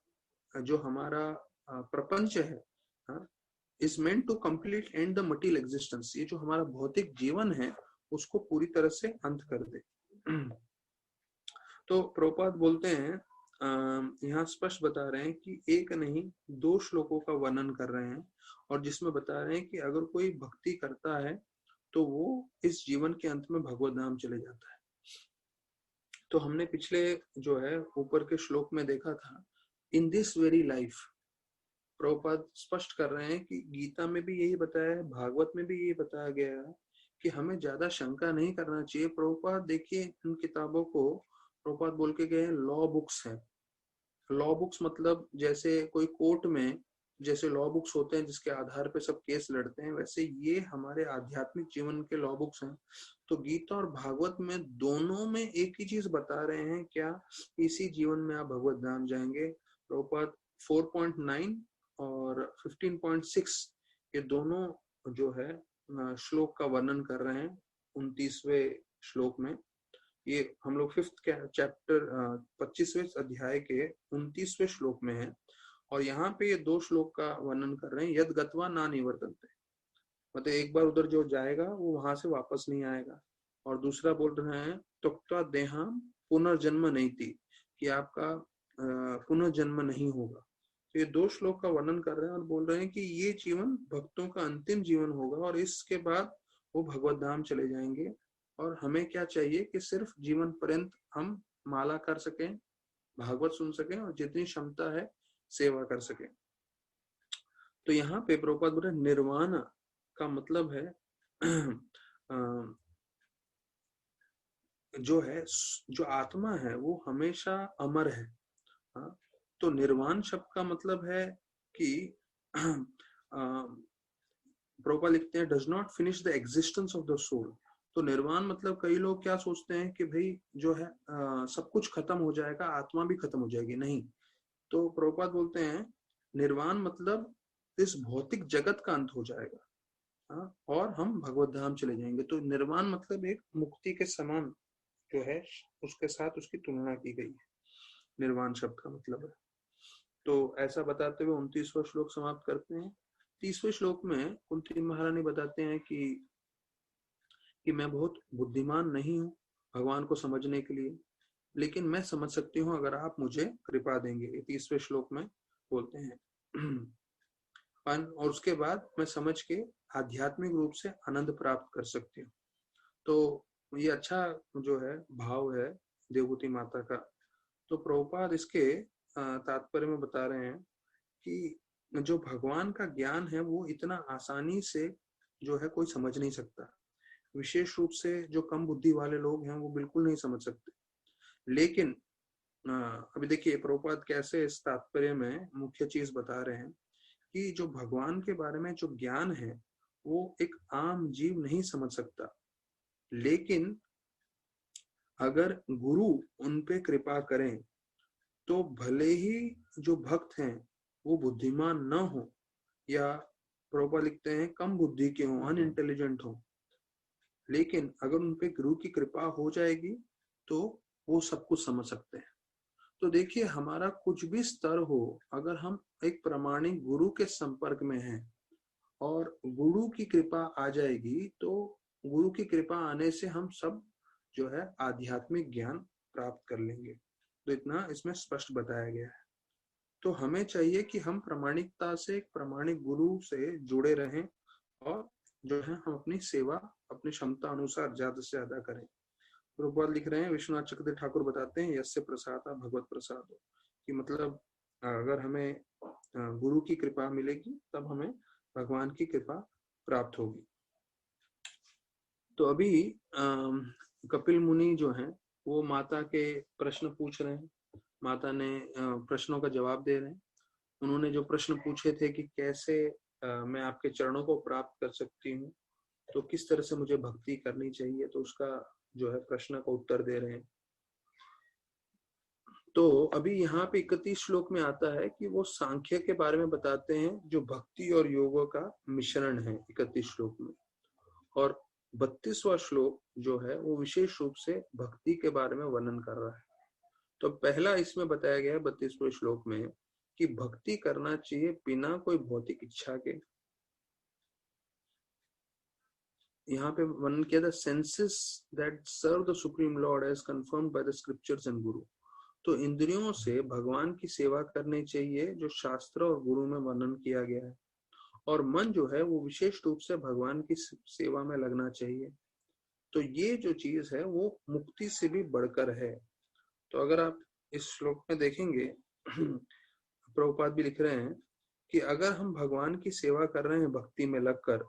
जो हमारा प्रपंच है is meant to complete and the material existence. ये जो हमारा भौतिक जीवन है उसको पूरी तरह से अंत कर दे। तो प्रभुपाद बोलते हैं यहाँ स्पष्ट बता रहे हैं कि एक नहीं दो श्लोकों का वर्णन कर रहे हैं और जिसमें बता रहे हैं कि अगर कोई भक्ति करता है तो वो इस जीवन के अंत में भगवत धाम चले जाता है। तो हमने पिछले जो है ऊपर के श्लोक में देखा था, in this very life, Prabhupada स्पष्ट कर रहे हैं कि गीता में भी यही बताया है, भागवत में भी यही बताया गया है कि हमें ज्यादा शंका नहीं करना चाहिए। प्रभुपाद देखिए इन किताबों को प्रभुपाद बोल के गए लॉ बुक्स हैं। लॉ बुक्स मतलब जैसे कोई कोर्ट में जैसे लॉ बुक्स होते हैं जिसके आधार पे सब केस लड़ते हैं, वैसे ये हमारे आध्यात्मिक जीवन के लॉ बुक्स हैं। तो गीता और भागवत में दोनों में एक ही चीज बता रहे हैं, क्या इसी जीवन में आप भगवत धाम जाएंगे। प्रभुपाद 4.9 और 15.6 ये दोनों जो है श्लोक का वर्णन कर रहे हैं 29वें श्लोक में। ये हम लोग 5th चैप्टर 25वें अध्याय के 29वें श्लोक में है, और यहाँ पे ये 2 श्लोक का वर्णन कर रहे हैं, यद गत्वा ना निवर्तन्ते, मतलब एक बार उधर जो जाएगा वो वहां से वापस नहीं आएगा। और दूसरा बोल रहे हैं त्यक्त्वा देहम पुनर्जन्म नहीं थी, कि आपका पुनर्जन्म नहीं होगा। तो ये 2 श्लोक का वर्णन कर रहे हैं और बोल रहे हैं कि ये जीवन भक्तों का अंतिम जीवन होगा और इसके बाद वो भगवत धाम चले जाएंगे। और हमें क्या चाहिए कि सिर्फ जीवन पर्यंत हम माला कर सकें, भागवत सुन सकें और जितनी क्षमता है सेवा कर सकें। तो यहाँ पे प्रभुपाद बोल रहे निर्वाण का मतलब है जो है जो आत्मा है वो हमेशा अमर है। हाँ, तो निर्वाण शब्द का मतलब है कि प्रभुपाद लिखते हैं does not finish the existence of the soul. तो निर्वाण मतलब कई लोग क्या सोचते हैं कि भाई जो है सब कुछ खत्म हो जाएगा, आत्मा भी खत्म हो जाएगी। नहीं, तो प्रभुपाद बोलते हैं निर्वाण मतलब इस भौतिक जगत का अंत हो जाएगा, हाँ, और हम भगवत धाम चले जाएंगे। तो निर्वाण मतलब एक मुक्ति के समान जो है उसके साथ उसकी तुलना की गई है, निर्वाण शब्द का मतलब है। तो ऐसा बताते हुए 29वां श्लोक समाप्त करते हैं। 30वें श्लोक में कुंती महारानी बताते हैं कि मैं बहुत बुद्धिमान नहीं हूँ भगवान को समझने के लिए, लेकिन मैं समझ सकती हूँ अगर आप मुझे कृपा देंगे। 30वें श्लोक में बोलते हैं और उसके बाद मैं समझ के आध्यात्मिक रूप से आनंद प्राप्त कर सकती हूँ। तो ये अच्छा जो है भाव है देवभूति माता का। तो प्रभुपाद इसके तात्पर्य में बता रहे हैं कि जो भगवान का ज्ञान है वो इतना आसानी से जो है कोई समझ नहीं सकता, विशेष रूप से जो कम बुद्धि वाले लोग हैं वो बिल्कुल नहीं समझ सकते। लेकिन अभी देखिए प्रभुपाद कैसे इस तात्पर्य में मुख्य चीज बता रहे हैं कि जो भगवान के बारे में जो ज्ञान है वो एक आम जीव नहीं समझ सकता, लेकिन अगर गुरु उन पे कृपा करें तो भले ही जो भक्त हैं वो बुद्धिमान न हो या प्रभुपाद लिखते हैं कम बुद्धि के हों, अनइंटेलिजेंट हो, लेकिन अगर उन पे गुरु की कृपा हो जाएगी तो वो सब कुछ समझ सकते हैं। तो देखिए हमारा कुछ भी स्तर हो, अगर हम एक प्रामाणिक गुरु के संपर्क में हैं और गुरु की कृपा आ जाएगी, तो गुरु की कृपा आने से हम सब जो है आध्यात्मिक ज्ञान प्राप्त कर लेंगे। तो इतना इसमें स्पष्ट बताया गया है। तो हमें चाहिए कि हम प्रामाणिकता से एक प्रामाणिक गुरु से जुड़े रहें और जो है हम अपनी सेवा अपनी क्षमता अनुसार ज्यादा से ज्यादा करें। प्रभुपाद लिख रहे हैं, विश्वनाथ चक्रवर्ती ठाकुर बताते हैं यस्य प्रसाद भगवत प्रसाद हो, कि मतलब अगर हमें गुरु की कृपा मिलेगी तब हमें भगवान की कृपा प्राप्त होगी। तो अभी कपिल मुनि जो हैं वो माता के प्रश्न पूछ रहे हैं, माता ने प्रश्नों का जवाब दे रहे हैं। उन्होंने जो प्रश्न पूछे थे कि कैसे मैं आपके चरणों को प्राप्त कर सकती हूँ, तो किस तरह से मुझे भक्ति करनी चाहिए, तो उसका जो है प्रश्न का उत्तर दे रहे हैं। तो अभी यहाँ पे 31 श्लोक में आता है कि वो सांख्य के बारे में बताते हैं जो भक्ति और योग का मिश्रण है 31 श्लोक में, और 32वां श्लोक जो है वो विशेष रूप से भक्ति के बारे में वर्णन कर रहा है। तो पहला इसमें बताया गया है 32वें श्लोक में कि भक्ति करना चाहिए बिना कोई भौतिक इच्छा के। यहाँ पे वर्णन किया था senses that serve the supreme Lord as confirmed by the scriptures and guru. तो इंद्रियों से भगवान की सेवा करनी चाहिए जो शास्त्र और गुरु में वर्णन किया गया है, और मन जो है वो विशेष रूप से भगवान की सेवा में लगना चाहिए। तो ये जो चीज है वो मुक्ति से भी बढ़कर है। तो अगर आप इस श्लोक में देखेंगे प्रभुपाद भी लिख रहे हैं कि अगर हम भगवान की सेवा कर रहे हैं भक्ति में लगकर,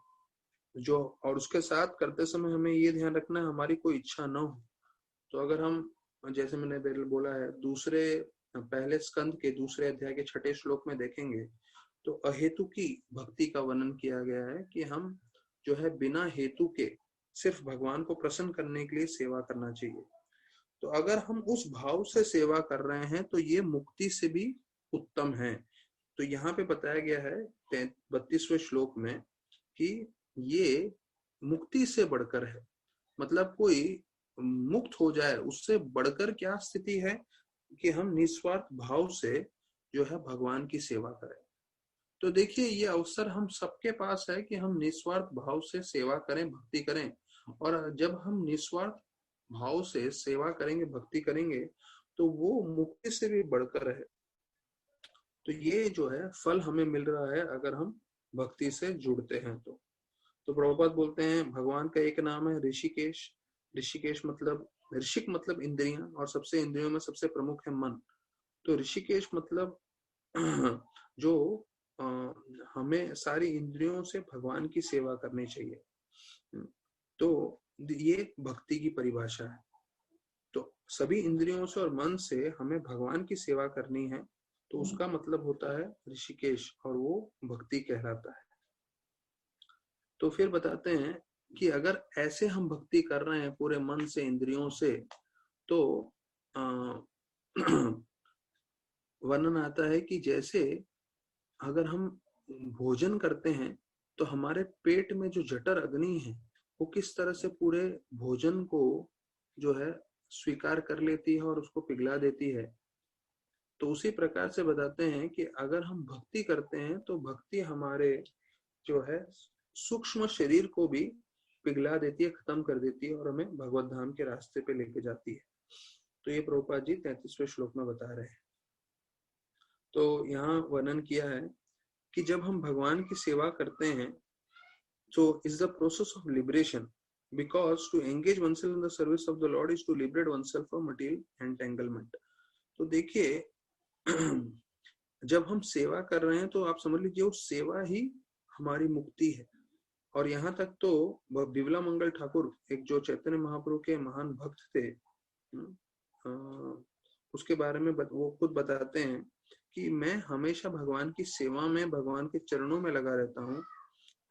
जो और उसके साथ करते समय हमें ये ध्यान रखना है हमारी कोई इच्छा न हो। तो अगर हम, जैसे मैंने पहले बोला है, पहले स्कंद के दूसरे अध्याय के 6 श्लोक में देखेंगे तो अहेतु की भक्ति का वर्णन किया गया है कि हम जो है बिना हेतु के सिर्फ भगवान को प्रसन्न करने के लिए सेवा करना चाहिए। तो अगर हम उस भाव से सेवा कर रहे हैं तो ये मुक्ति से भी उत्तम है। तो यहाँ पे बताया गया है 32वें श्लोक में कि ये मुक्ति से बढ़कर है, मतलब कोई मुक्त हो जाए उससे बढ़कर क्या स्थिति है कि हम निस्वार्थ भाव से जो है भगवान की सेवा करें। तो देखिए ये अवसर हम सबके पास है कि हम निस्वार्थ भाव से सेवा करें, भक्ति करें। और जब हम निस्वार्थ भाव से सेवा करेंगे, भक्ति करेंगे, तो वो मुक्ति से भी बढ़कर है। तो ये जो है फल हमें मिल रहा है अगर हम भक्ति से जुड़ते हैं। तो प्रभुपाद बोलते हैं भगवान का एक नाम है ऋषिकेश। ऋषिकेश मतलब, ऋषिक मतलब इंद्रियां, और सबसे इंद्रियों में सबसे प्रमुख है मन। तो ऋषिकेश मतलब जो हमें सारी इंद्रियों से भगवान की सेवा करनी चाहिए। तो ये भक्ति की परिभाषा है। तो सभी इंद्रियों से और मन से हमें भगवान की सेवा करनी है, तो उसका मतलब होता है ऋषिकेश, और वो भक्ति कहलाता है। तो फिर बताते हैं कि अगर ऐसे हम भक्ति कर रहे हैं पूरे मन से, इंद्रियों से, तो वर्णन आता है कि जैसे अगर हम भोजन करते हैं तो हमारे पेट में जो जठर अग्नि है वो किस तरह से पूरे भोजन को जो है स्वीकार कर लेती है और उसको पिघला देती है। तो उसी प्रकार से बताते हैं कि अगर हम भक्ति करते हैं तो भक्ति हमारे जो है सूक्ष्म शरीर को भी पिघला देती है, खत्म कर देती है और हमें भगवत धाम के रास्ते पे लेके जाती है। तो ये प्रभुपाद जी 33वें श्लोक में बता रहे हैं। तो यहाँ वर्णन किया है कि जब हम भगवान की सेवा करते हैं so is the process of liberation, because to engage oneself in the service of the Lord is to liberate oneself from material entanglement। तो देखिए जब हम सेवा कर रहे हैं तो आप समझ लीजिए वो सेवा ही हमारी मुक्ति है। और यहाँ तक तो बिमला मंगल ठाकुर, एक जो चैतन्य महाप्रभु के महान भक्त थे, उसके बारे में वो खुद बताते हैं कि मैं हमेशा भगवान की सेवा में, भगवान के चरणों में लगा रहता हूँ।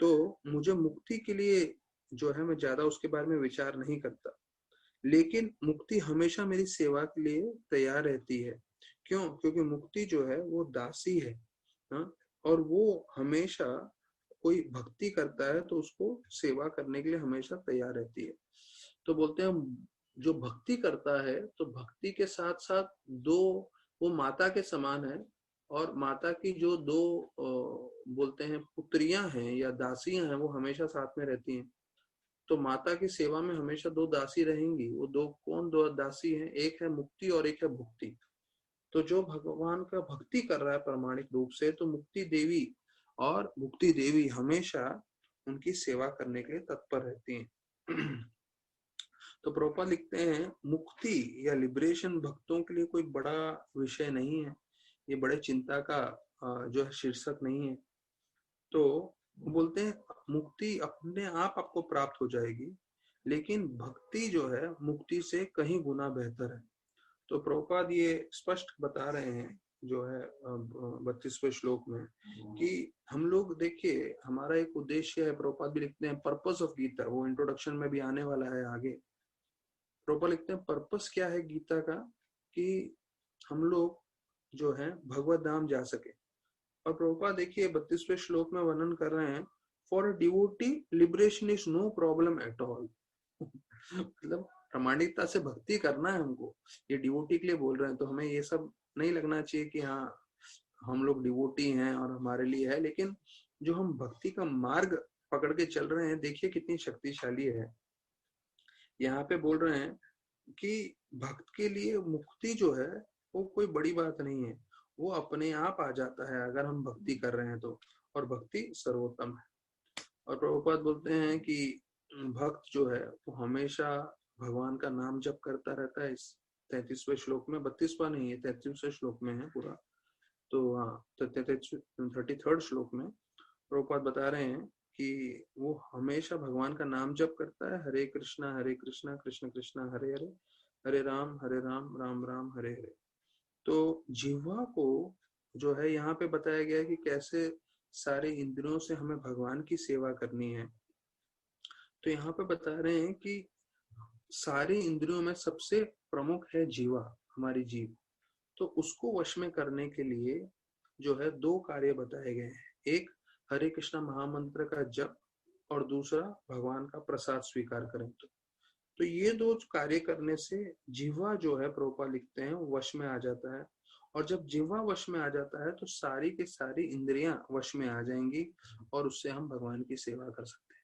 तो मुझे मुक्ति के लिए जो है मैं ज्यादा उसके बारे में विचार नहीं करता, लेकिन मुक्ति हमेशा मेरी सेवा के लिए तैयार रहती है। क्यों? क्योंकि मुक्ति जो है वो दासी है, और वो हमेशा कोई भक्ति करता है तो उसको सेवा करने के लिए हमेशा तैयार रहती है। तो बोलते हैं जो भक्ति करता है तो भक्ति के साथ साथ वो माता के समान है, और माता की जो दो बोलते हैं पुत्रियां हैं या दासियां हैं वो हमेशा साथ में रहती हैं। तो माता की सेवा में हमेशा दो दासी रहेंगी। वो दो दासी हैं? एक है मुक्ति और एक है भुक्ति। तो जो भगवान का भक्ति कर रहा है प्रामाणिक रूप से, तो मुक्ति देवी और भुक्ति देवी हमेशा उनकी सेवा करने के लिए तत्पर रहती हैं। तो प्रभुपाद लिखते हैं मुक्ति या लिबरेशन भक्तों के लिए कोई बड़ा विषय नहीं है, ये बड़े चिंता का जो है शीर्षक नहीं है। तो बोलते हैं मुक्ति अपने आप आपको प्राप्त हो जाएगी, लेकिन भक्ति जो है मुक्ति से कहीं गुना बेहतर है। तो प्रभुपाद ये स्पष्ट बता रहे हैं जो है 32वें श्लोक में कि हम लोग, देखिए हमारा एक उद्देश्य है, प्रभुपाद भी लिखते हैं पर्पस ऑफ गीता, वो इंट्रोडक्शन में भी आने वाला है आगे। प्रभुपाद लिखते हैं पर्पस क्या है गीता का, कि हम लोग जो है भगवत धाम जा सके। और प्रभुपाद देखिए 32वें श्लोक में वर्णन कर रहे हैं for devotee liberation is no problem at all. मतलब प्रामाणिकता से भक्ति करना है हमको, ये डिवोटी के लिए बोल रहे हैं। तो हमें ये सब नहीं लगना चाहिए कि हाँ हम लोग डिवोटी हैं और हमारे लिए है, लेकिन जो हम भक्ति का मार्ग पकड़ के चल रहे हैं, देखिए कितनी शक्तिशाली है। यहाँ पे बोल रहे हैं कि भक्त के लिए मुक्ति जो है वो कोई बड़ी बात नहीं है, वो अपने आप आ जाता है अगर हम भक्ति कर रहे हैं तो, और भक्ति सर्वोत्तम है। और प्रभुपाद बोलते हैं कि भक्त जो है वो हमेशा भगवान का नाम जप करता रहता है, 33वें श्लोक में, 32वां नहीं है, 33वें श्लोक में है पूरा। तो हाँ, 33rd श्लोक में प्रभुपाद बता रहे हैं कि वो हमेशा भगवान का नाम जप करता है, हरे कृष्णा कृष्ण कृष्ण हरे हरे, हरे राम राम राम हरे हरे। तो जिह्वा को जो है यहाँ पे बताया गया है कि कैसे सारे इंद्रियों से हमें भगवान की सेवा करनी है। तो यहाँ पे बता रहे हैं कि सारी इंद्रियों में सबसे प्रमुख है जीवा, हमारी जीव। तो उसको वश में करने के लिए जो है 2 कार्य बताए गए हैं, एक हरे कृष्णा महामंत्र का जप और दूसरा भगवान का प्रसाद स्वीकार करें। तो ये 2 कार्य करने से जीवा जो है, प्रभुपाद लिखते हैं, वश में आ जाता है। और जब जीवा वश में आ जाता है तो सारी की सारी इंद्रियां वश में आ जाएंगी और उससे हम भगवान की सेवा कर सकते हैं।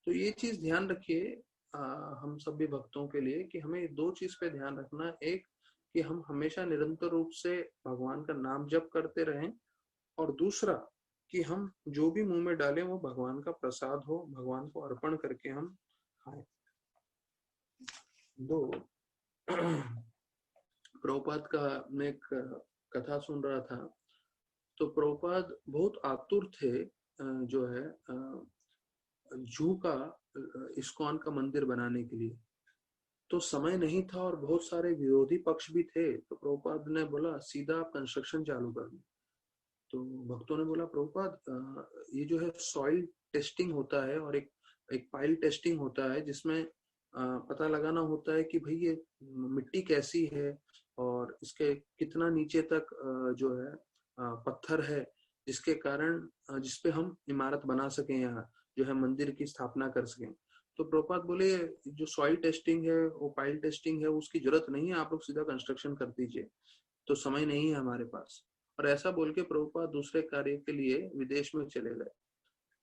तो ये चीज ध्यान रखिए हम सभी भक्तों के लिए कि हमें 2 चीज पे ध्यान रखना, एक कि हम हमेशा निरंतर रूप से भगवान का नाम जप करते रहें, और दूसरा कि हम जो भी मुंह में डालें वो भगवान का प्रसाद हो, भगवान को अर्पण करके हम खाएं। 2 प्रभुपाद का मैं एक कथा सुन रहा था, तो प्रभुपाद बहुत आतुर थे जो है जू का, इस्कॉन का मंदिर बनाने के लिए। तो समय नहीं था और बहुत सारे विरोधी पक्ष भी थे। तो प्रभुपाद ने बोला सीधा आप कंस्ट्रक्शन चालू कर दो। तो भक्तों ने बोला प्रभुपाद ये जो है सॉइल टेस्टिंग होता है और एक पाइल टेस्टिंग होता है जिसमें पता लगाना होता है कि भाई ये मिट्टी कैसी है और इसके कितना नीचे तक जो है पत्थर है, जिसके कारण जिसपे हम इमारत बना सकें, यहाँ जो है मंदिर की स्थापना कर सकें। तो प्रभुपाद बोले जो सॉइल टेस्टिंग है, वो पाइल टेस्टिंग है, उसकी जरूरत नहीं है, आप लोग सीधा कंस्ट्रक्शन कर दीजिए, तो समय नहीं है हमारे पास। और ऐसा बोल के प्रभुपाद दूसरे कार्य के लिए विदेश में चले गए।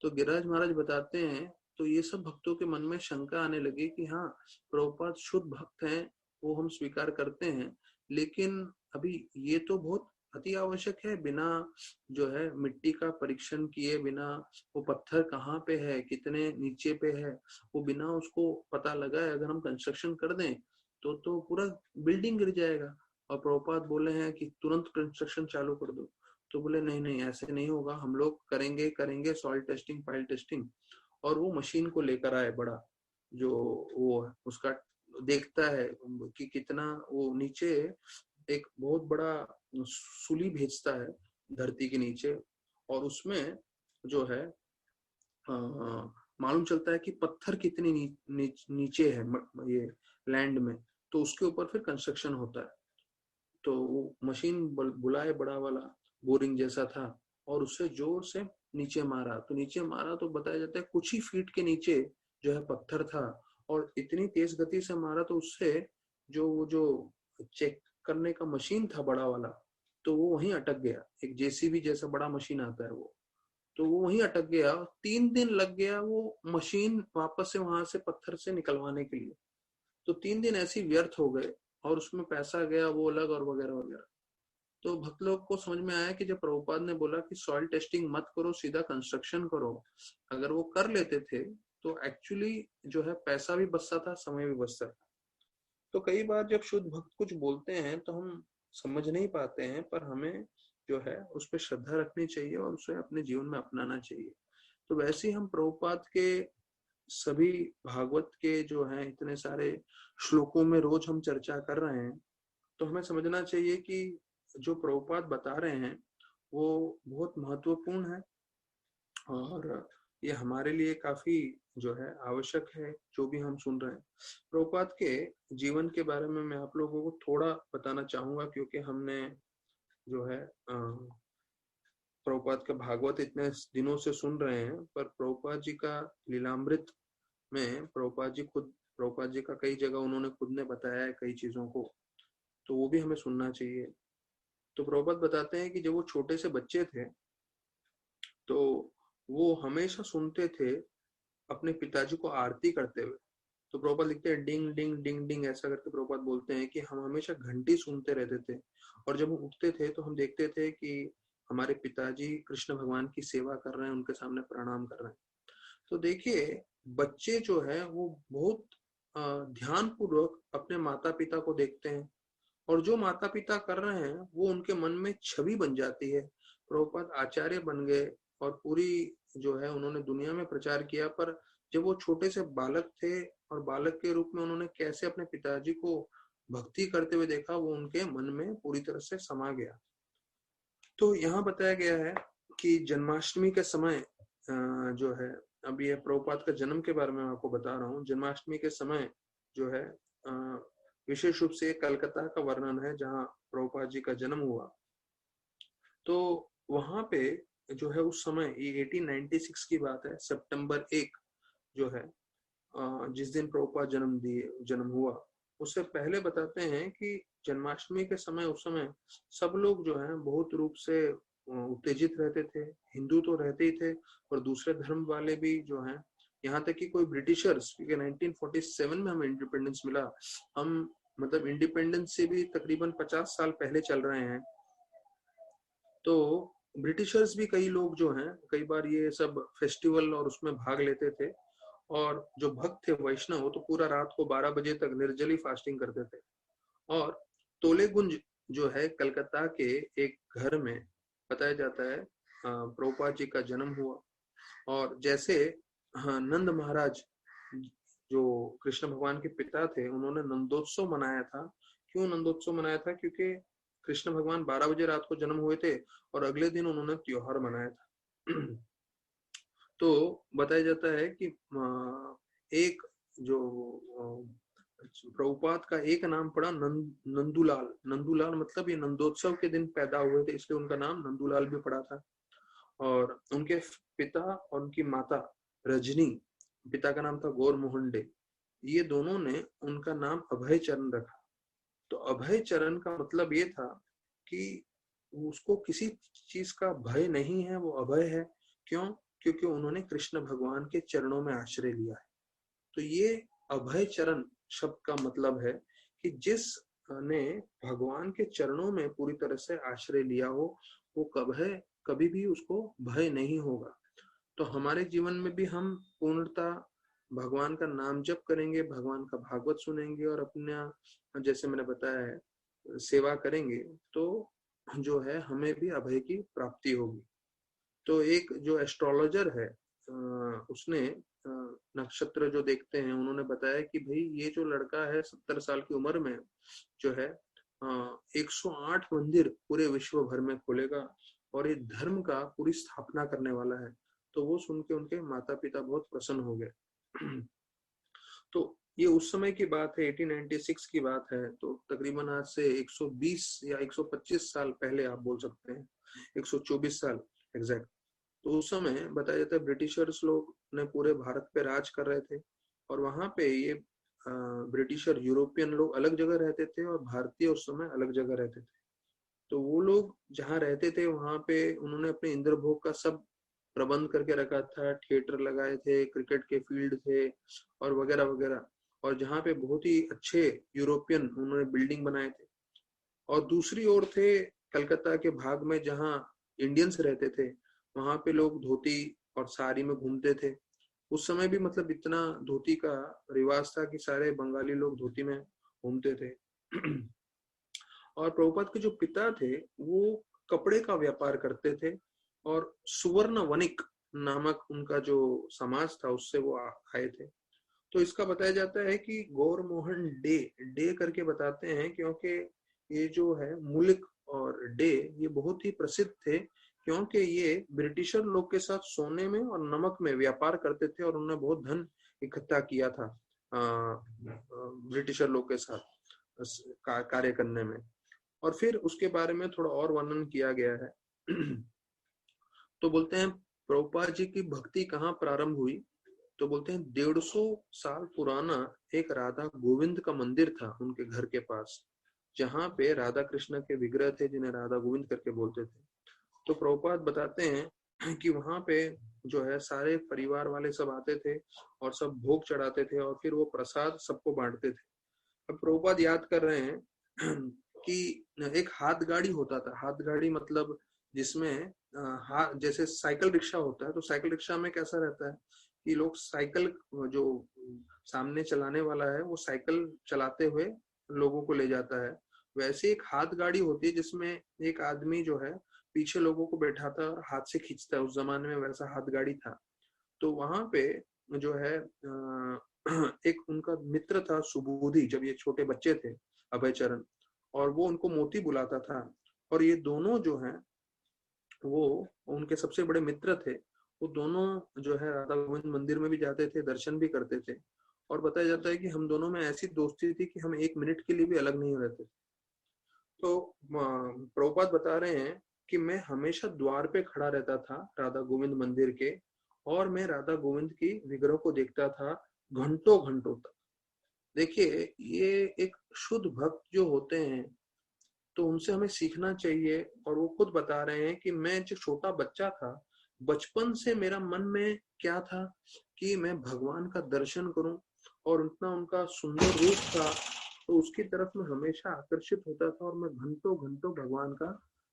तो गिरिराज महाराज बताते हैं, तो ये सब भक्तों के मन में शंका आने लगी कि हाँ, प्रभुपाद शुद्ध भक्त हैं, वो हम स्वीकार करते हैं, लेकिन अभी ये तो बहुत अति आवश्यक है, बिना जो है मिट्टी का परीक्षण किए, बिना वो पत्थर कहाँ पे है, कितने नीचे पे है, वो बिना उसको पता लगाए अगर हम कंस्ट्रक्शन कर दें तो पूरा बिल्डिंग गिर जाएगा। और प्रभुपाद बोले हैं कि तुरंत कंस्ट्रक्शन चालू कर दो। तो बोले नहीं नहीं, ऐसे नहीं होगा, हम लोग करेंगे सॉइल टेस्टिंग, पाइल टेस्टिंग। और वो मशीन को लेकर आए बड़ा, जो वो उसका देखता है कि कितना वो नीचे एक बहुत बड़ा सूली भेजता है धरती के नीचे, और उसमें जो है मालूम चलता है कि पत्थर कितने नीचे है ये लैंड में, तो उसके ऊपर फिर कंस्ट्रक्शन होता है। तो वो मशीन बुलाए, बड़ा वाला बोरिंग जैसा था, और उससे जोर से नीचे मारा, तो नीचे मारा तो बताया जाता है कुछ ही फीट के नीचे जो है पत्थर था, और इतनी तेज गति से मारा तो उससे जो चेक करने का मशीन था बड़ा वाला, तो वो वहीं अटक गया। एक जेसीबी जैसा बड़ा मशीन आता है वो, तो वो वहीं अटक गया। 3 दिन लग गया वो मशीन वापस से वहां से पत्थर से निकलवाने के लिए। तो 3 दिन ऐसे व्यर्थ हो गए, और उसमें पैसा गया वो अलग, और वगैरह वगैरह। तो भक्त लोग को समझ में आया कि जब प्रभुपाद ने बोला कि सॉइल टेस्टिंग मत करो, सीधा कंस्ट्रक्शन करो, अगर वो कर लेते थे तो एक्चुअली जो है पैसा भी बचता था, समय भी बचता था। तो कई बार जब शुद्ध भक्त कुछ बोलते हैं तो हम समझ नहीं पाते हैं, पर हमें जो है उस पर श्रद्धा रखनी चाहिए और उसे अपने जीवन में अपनाना चाहिए। तो वैसे ही हम प्रभुपाद के सभी भागवत के जो हैं इतने सारे श्लोकों में रोज हम चर्चा कर रहे हैं, तो हमें समझना चाहिए कि जो प्रभुपाद बता रहे हैं वो बहुत महत्वपूर्ण है, और ये हमारे लिए काफी जो है आवश्यक है, जो भी हम सुन रहे हैं। प्रभुपाद के जीवन के बारे में मैं आप लोगों को थोड़ा बताना चाहूंगा, क्योंकि हमने जो है प्रभुपाद का भागवत इतने दिनों से सुन रहे हैं, पर प्रभुपाद जी का लीलामृत में प्रभुपाद जी का कई जगह उन्होंने खुद ने बताया है कई चीजों को, तो वो भी हमें सुनना चाहिए। तो प्रभुपाद बताते हैं कि जब वो छोटे से बच्चे थे तो वो हमेशा सुनते थे अपने पिताजी को आरती करते हुए। तो प्रभुपाद लिखते हैं डिंग डिंग डिंग डिंग ऐसा करके प्रभुपाद बोलते हैं कि हम हमेशा घंटी सुनते रहते थे, और जब हम उठते थे तो हम देखते थे कि हमारे पिताजी कृष्ण भगवान की सेवा कर रहे हैं, उनके सामने प्रणाम कर रहे हैं। तो देखिए बच्चे जो है वो बहुत ध्यान पूर्वक अपने माता पिता को देखते हैं, और जो माता पिता कर रहे हैं वो उनके मन में छवि बन जाती है। प्रभुपाद आचार्य बन गए और पूरी जो है उन्होंने दुनिया में प्रचार किया, पर जब वो छोटे से बालक थे और बालक के रूप में उन्होंने कैसे अपने पिताजी को भक्ति करते हुए देखा, वो उनके मन में पूरी तरह से समा गया। तो यहाँ बताया गया है कि जन्माष्टमी के समय जो है, अभी ये प्रभुपाद का जन्म के बारे में आपको बता रहा हूँ। जन्माष्टमी के समय जो है विशेष रूप से कलकत्ता का वर्णन है जहाँ प्रभुपाद जी का जन्म हुआ। तो वहां पे जो है उस समय ये 1896 की बात है, सितंबर 1 जो है जिस दिन प्रभुपाद जन्म हुआ, उससे पहले बताते हैं कि जन्माष्टमी के समय उस समय सब लोग जो है बहुत रूप से उत्तेजित रहते थे। हिंदू तो रहते ही थे और दूसरे धर्म वाले भी जो हैं, यहाँ तक कि कोई ब्रिटिशर्स, क्योंकि 1947 में हमें इंडिपेंडेंस मिला, हम मतलब इंडिपेंडेंस से भी तकरीबन 50 साल पहले चल रहे हैं। तो ब्रिटिशर्स भी कई लोग जो हैं कई बार ये सब फेस्टिवल और उसमें भाग लेते थे, और जो भक्त थे वैष्णव वो तो पूरा रात को 12 बजे तक निर्जली फास्टिंग करते थे। और तोलेगुंज जो है कलकत्ता के एक घर में बताया जाता है प्रभुपाद जी का जन्म हुआ। और जैसे नंद महाराज जो कृष्ण भगवान के पिता थे, उन्होंने नंदोत्सव मनाया था। क्यों नंदोत्सव मनाया था? क्योंकि कृष्ण भगवान 12 बजे रात को जन्म हुए थे और अगले दिन उन्होंने त्योहार मनाया था। तो बताया जाता है कि एक जो प्रभुपाद का एक नाम पड़ा नंदूलाल। नंदूलाल मतलब ये नंदोत्सव के दिन पैदा हुए थे, इसलिए उनका नाम नंदूलाल भी पड़ा था। और उनके पिता और उनकी माता रजनी, पिता का नाम था गौर मोहन डे, ये दोनों ने उनका नाम अभय चरण रखा। तो अभय चरण का मतलब ये था कि उसको किसी चीज का भय नहीं है, वो अभय है। क्यों? क्योंकि उन्होंने कृष्ण भगवान के चरणों में आश्रय लिया है। तो ये अभय चरण शब्द का मतलब है कि जिस ने भगवान के चरणों में पूरी तरह से आश्रय लिया हो, वो कभी भी उसको भय नहीं होगा। तो हमारे जीवन में भी हम पूर्णता भगवान का नाम जप करेंगे, भगवान का भागवत सुनेंगे और अपना जैसे मैंने बताया है सेवा करेंगे, तो जो है हमें भी अभय की प्राप्ति होगी। तो एक जो एस्ट्रोलॉजर है उसने नक्षत्र जो देखते हैं, उन्होंने बताया कि भाई ये जो लड़का है 70 साल की उम्र में जो है 108 मंदिर पूरे विश्व भर में खोलेगा और ये धर्म का पूरी स्थापना करने वाला है। तो वो सुन के उनके माता पिता बहुत प्रसन्न हो गए। तो ये उस समय की बात है, 1896 की बात है। तो तकरीबन आज से 120 या 125 साल पहले आप बोल सकते हैं, 124 साल एग्जैक्ट। तो उस समय बताया जाता है ब्रिटिशर्स लोग ने पूरे भारत पे राज कर रहे थे, और वहां पे ये ब्रिटिशर यूरोपियन लोग अलग जगह रहते थे और भारतीय उस समय अलग जगह रहते थे। तो वो लोग जहाँ रहते थे वहां पे उन्होंने अपने इंद्रभोग का सब प्रबंध करके रखा था। थिएटर लगाए थे, क्रिकेट के फील्ड थे और वगैरह वगैरह। और जहाँ पे बहुत ही अच्छे यूरोपियन उन्होंने बिल्डिंग बनाए थे। और दूसरी ओर थे कलकत्ता के भाग में जहाँ इंडियंस रहते थे, वहां पे लोग धोती और साड़ी में घूमते थे। उस समय भी मतलब इतना धोती का रिवाज था कि सारे बंगाली लोग धोती में घूमते थे। और प्रभुपाद के जो पिता थे वो कपड़े का व्यापार करते थे, और सुवर्ण वणिक नामक उनका जो समाज था उससे वो आए थे। तो इसका बताया जाता है कि गौर मोहन डे, डे करके बताते हैं क्योंकि ये जो है मुल्क और डे ये बहुत ही प्रसिद्ध थे, क्योंकि ये ब्रिटिशर लोग के साथ सोने में और नमक में व्यापार करते थे और उन्होंने बहुत धन इकट्ठा किया था ब्रिटिशर लोग के साथ कार्य करने में। और फिर उसके बारे में थोड़ा और वर्णन किया गया है। तो बोलते हैं प्रभुपाद जी की भक्ति कहाँ प्रारंभ हुई? तो बोलते हैं 150 साल पुराना एक राधा गोविंद का मंदिर था उनके घर के पास, जहाँ पे राधा कृष्ण के विग्रह थे जिन्हें राधा गोविंद करके बोलते थे। तो प्रभुपाद बताते हैं कि वहां पे जो है सारे परिवार वाले सब आते थे और सब भोग चढ़ाते थे और फिर वो प्रसाद सबको बांटते थे। अब प्रभुपाद याद कर रहे हैं कि एक हाथ गाड़ी होता था। हाथ गाड़ी मतलब जिसमें जैसे साइकिल रिक्शा होता है, तो साइकिल रिक्शा में कैसा रहता है कि लोग साइकिल जो सामने चलाने वाला है वो साइकिल चलाते हुए लोगों को ले जाता है, वैसे एक हाथ गाड़ी होती है जिसमें एक आदमी जो है पीछे लोगों को बैठाता है और हाथ से खींचता है। उस जमाने में वैसा हाथ गाड़ी था। तो वहां पे जो है एक उनका मित्र था सुबोधि, जब ये छोटे बच्चे थे, अभय चरण, और वो उनको मोती बुलाता था। और ये दोनों जो हैं वो उनके सबसे बड़े मित्र थे। वो दोनों जो है राधा गोविंद मंदिर में भी जाते थे, दर्शन भी करते थे। और बताया जाता है कि हम दोनों में ऐसी दोस्ती थी कि हम एक मिनट के लिए भी अलग नहीं रहते। तो प्रभुपाद बता रहे हैं कि मैं हमेशा द्वार पे खड़ा रहता था राधा गोविंद मंदिर के, और मैं राधा गोविंद की विग्रह को देखता था घंटों घंटों तक। देखिए, ये एक शुद्ध भक्त जो होते हैं तो उनसे हमें सीखना चाहिए। और वो खुद बता रहे हैं कि मैं जो छोटा बच्चा था, बचपन से मेरा मन में क्या था कि मैं भगवान का दर्शन करूं, और उतना उनका सुंदर रूप था तो उसकी तरफ मैं हमेशा आकर्षित होता था और मैं घंटों घंटों भगवान का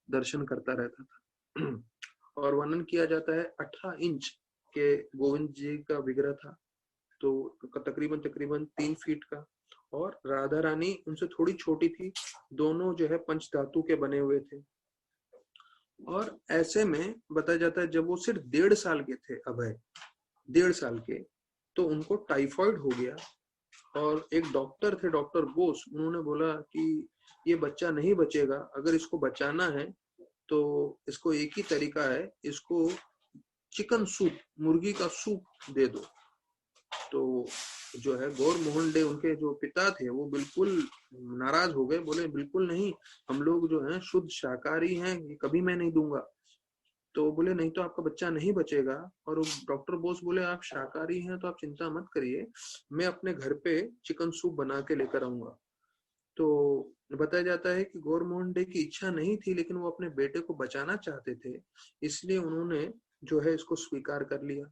दर्शन करता रहता था। और वर्णन किया जाता है 18 इंच के गोविंद जी का विग्रह था, तो तकरीबन तकरीबन 3 फीट का। और राधा रानी उनसे थोड़ी छोटी थी, दोनों जो है पंच धातु के बने हुए थे। और ऐसे में बताया जाता है जब वो सिर्फ 1.5 साल के थे, अभय 1.5 साल के, तो उनको टाइफाइड हो गया। और एक डॉक्टर थे, डॉक्टर बोस, उन्होंने बोला कि ये बच्चा नहीं बचेगा, अगर इसको बचाना है तो इसको एक ही तरीका है, इसको चिकन सूप, मुर्गी का सूप दे दो। तो जो है गौर मोहन डे, उनके जो पिता थे, वो बिल्कुल नाराज हो गए, बोले बिल्कुल नहीं, हम लोग जो है शुद्ध शाकाहारी हैं, ये कभी मैं नहीं दूंगा। तो बोले नहीं तो आपका बच्चा नहीं बचेगा। और डॉक्टर बोस बोले आप शाकाहारी हैं तो आप चिंता मत करिए, मैं अपने घर पे चिकन सूप बना के लेकर आऊंगा। तो बताया जाता है कि गौर मोहन डे की इच्छा नहीं थी, लेकिन वो अपने बेटे को बचाना चाहते थे, इसलिए उन्होंने जो है इसको स्वीकार कर लिया।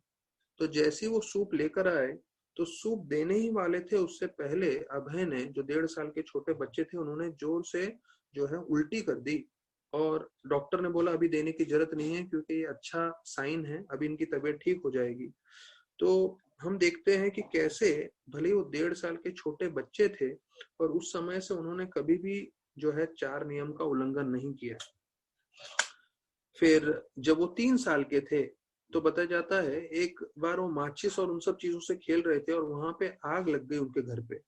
तो जैसे ही वो सूप लेकर आए, तो सूप देने ही वाले थे उससे पहले अभय ने, जो 1.5 साल के छोटे बच्चे थे, उन्होंने जोर से जो है उल्टी कर दी। और डॉक्टर ने बोला अभी देने की जरूरत नहीं है क्योंकि ये अच्छा साइन है, अभी इनकी तबीयत ठीक हो जाएगी। तो हम देखते हैं कि कैसे भले वो 1.5 साल के छोटे बच्चे थे, पर उस समय से उन्होंने कभी भी जो है 4 नियम का उल्लंघन नहीं किया। फिर जब वो 3 साल के थे, तो बताया जाता है एक बार वो माचिस और उन सब चीजों से खेल रहे थे और वहां पे आग लग गई उनके घर पे,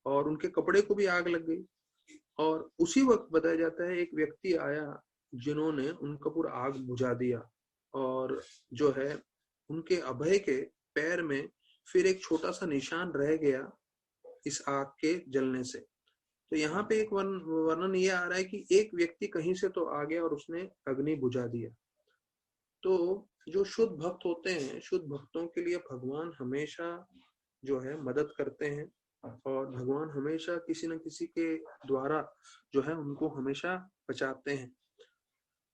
और उनके कपड़े को भी आग लग गई। और उसी वक्त बताया जाता है एक व्यक्ति आया जिन्होंने उनका पूरा आग बुझा दिया। और जो है उनके अभय के पैर में फिर एक छोटा सा निशान रह गया इस आग के जलने से। तो यहाँ पे एक वर्णन ये आ रहा है कि एक व्यक्ति कहीं से तो आ गया और उसने अग्नि बुझा दिया। तो जो शुद्ध भक्त होते हैं, शुद्ध भक्तों के लिए भगवान हमेशा जो है मदद करते हैं, और भगवान हमेशा किसी न किसी के द्वारा जो है उनको हमेशा बचाते हैं।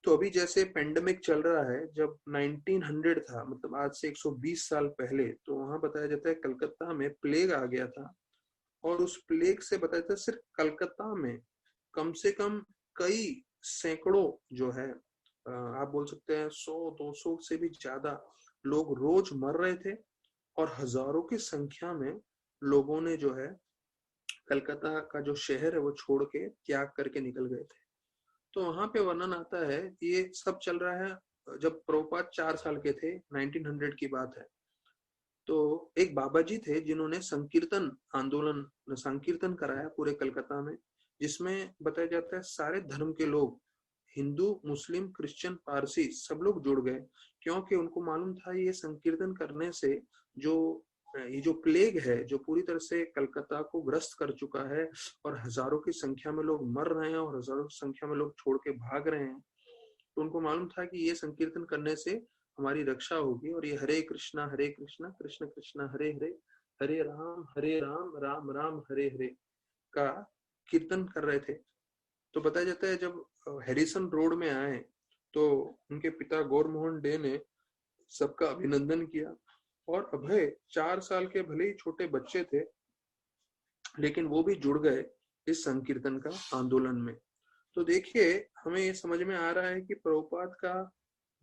तो अभी जैसे पेंडेमिक चल रहा है, जब 1900 था, मतलब आज से 120 साल पहले, तो वहां बताया जाता है कलकत्ता में प्लेग आ गया था। और उस प्लेग से बताया जाता है सिर्फ कलकत्ता में कम से कम कई सैकड़ों जो है आप बोल सकते हैं 100-200 से भी ज्यादा लोग रोज मर रहे थे। और हजारों की संख्या में लोगों ने जो है कलकत्ता का जो शहर है वो छोड़ के त्याग करके निकल गए थे। तो वहां पे वर्णन आता है ये सब चल रहा है जब प्रभुपाद 4 साल के थे, 1900 की बात है। तो एक बाबा जी थे जिन्होंने संकीर्तन आंदोलन, संकीर्तन कराया पूरे कलकत्ता में, जिसमें बताया जाता है सारे धर्म के लोग, हिंदू, मुस्लिम, क्रिश्चियन, पारसी, सब लोग जुड़ गए। क्योंकि उनको मालूम था ये संकीर्तन करने से जो ये जो प्लेग है जो पूरी तरह से कलकत्ता को ग्रस्त कर चुका है, और हजारों की संख्या में लोग मर रहे हैं और हजारों की संख्या में लोग छोड़ के भाग रहे हैं, तो उनको मालूम था कि ये संकीर्तन करने से हमारी रक्षा होगी। और ये हरे कृष्णा कृष्ण कृष्ण हरे हरे, हरे राम राम राम हरे हरे का कीर्तन कर रहे थे। तो बताया जाता है जब हैरिसन रोड में आए तो उनके पिता गौर मोहन डे ने सबका अभिनंदन किया। और अभय 4 साल के भले ही छोटे बच्चे थे, लेकिन वो भी जुड़ गए इस संकीर्तन का आंदोलन में। तो देखिए, हमें ये समझ में आ रहा है कि प्रभुपाद का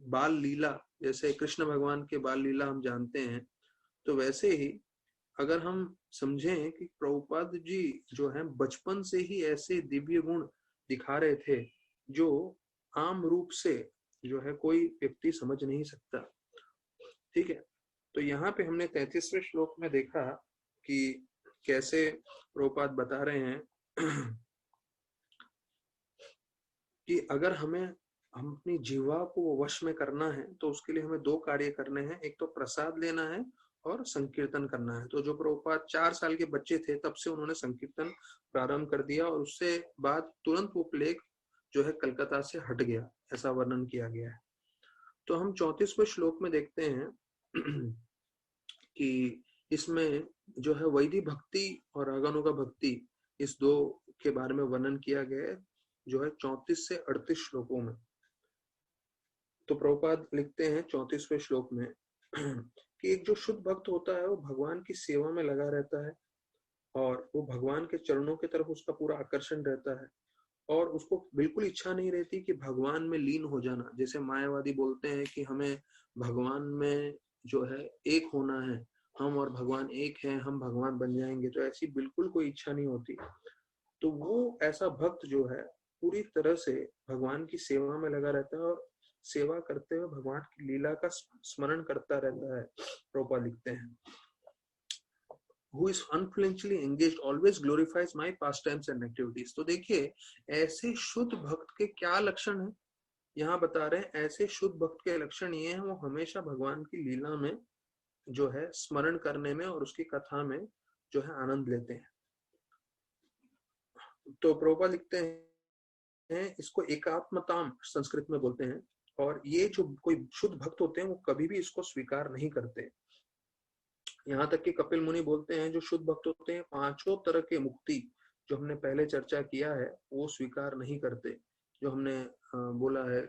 बाल लीला, जैसे कृष्ण भगवान के बाल लीला हम जानते हैं, तो वैसे ही अगर हम समझें कि प्रभुपाद जी जो है बचपन से ही ऐसे दिव्य गुण दिखा रहे थे जो आम रूप से जो है कोई व्यक्ति समझ नहीं सकता। ठीक है, तो यहाँ पे हमने 33वें श्लोक में देखा कि कैसे प्रभुपाद बता रहे हैं कि अगर हम अपनी जीवा को वश में करना है तो उसके लिए हमें 2 कार्य करने हैं, एक तो प्रसाद लेना है और संकीर्तन करना है। तो जो प्रभुपाद 4 साल के बच्चे थे तब से उन्होंने संकीर्तन प्रारंभ कर दिया और उससे बाद तुरंत वो प्लेग जो है कलकत्ता से हट गया, ऐसा वर्णन किया गया है। तो हम 34वें श्लोक में देखते हैं कि इसमें जो है वैदिक भक्ति और अगनुगा भक्ति, इस 2 के बारे में वर्णन किया गया है जो है 34 से 38 श्लोकों में। तो प्रभुपाद लिखते हैं 34वें श्लोक में कि एक जो शुद्ध भक्त होता है वो भगवान की सेवा में लगा रहता है और वो भगवान के चरणों की तरफ उसका पूरा आकर्षण रहता है और उसको बिल्कुल इच्छा नहीं रहती कि भगवान में लीन हो जाना। जैसे मायावादी बोलते हैं कि हमें भगवान में जो है एक होना है, हम और भगवान एक हैं, हम भगवान बन जाएंगे, तो ऐसी बिल्कुल कोई इच्छा नहीं होती। तो वो ऐसा भक्त जो है पूरी तरह से भगवान की सेवा में लगा रहता है और सेवा करते हुए भगवान की लीला का स्मरण करता रहता है। प्रभुपाद लिखते हैं who is unflinchingly engaged always glorifies my pastimes and activities। तो देखिए ऐसे शुद्ध भक्त के क्या लक्षण है, यहाँ बता रहे हैं ऐसे शुद्ध भक्त के लक्षण ये हैं, वो हमेशा भगवान की लीला में जो है स्मरण करने में और उसकी कथा में जो है आनंद लेते हैं। तो प्रभुपाद लिखते हैं इसको एकात्मताम संस्कृत में बोलते हैं और ये जो कोई शुद्ध भक्त होते हैं वो कभी भी इसको स्वीकार नहीं करते। यहाँ तक कि कपिल मुनि बोलते हैं जो शुद्ध भक्त होते हैं 5 तरह के मुक्ति जो हमने पहले चर्चा किया है वो स्वीकार नहीं करते। जो हमने बोला है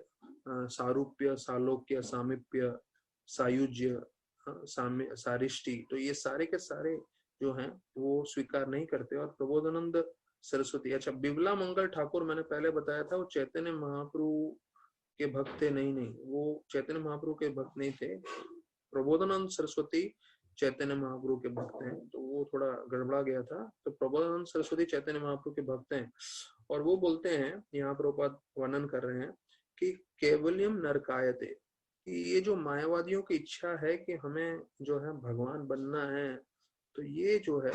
सारूप्य, सालोक्य, सामीप्य, सायुज्य, साम्य, सारिष्टि, तो ये सारे के सारे जो हैं वो स्वीकार नहीं करते। और प्रबोधानंद सरस्वती, अच्छा बिमला मंगल ठाकुर मैंने पहले बताया था वो चैतन्य महाप्रभु के भक्त थे, नहीं वो चैतन्य महाप्रभु के भक्त नहीं थे। प्रबोधानंद सरस्वती चैतन्य महाप्रभु के भक्त हैं, तो वो थोड़ा गड़बड़ा गया था। तो प्रबोधानंद सरस्वती चैतन्य महाप्रभु के भक्त हैं और वो बोलते हैं, यहाँ प्रभुपाद वर्णन कर रहे हैं कि केवल्यम नरकायते, कि ये जो मायावादियों की इच्छा है कि हमें जो है भगवान बनना है, तो ये जो है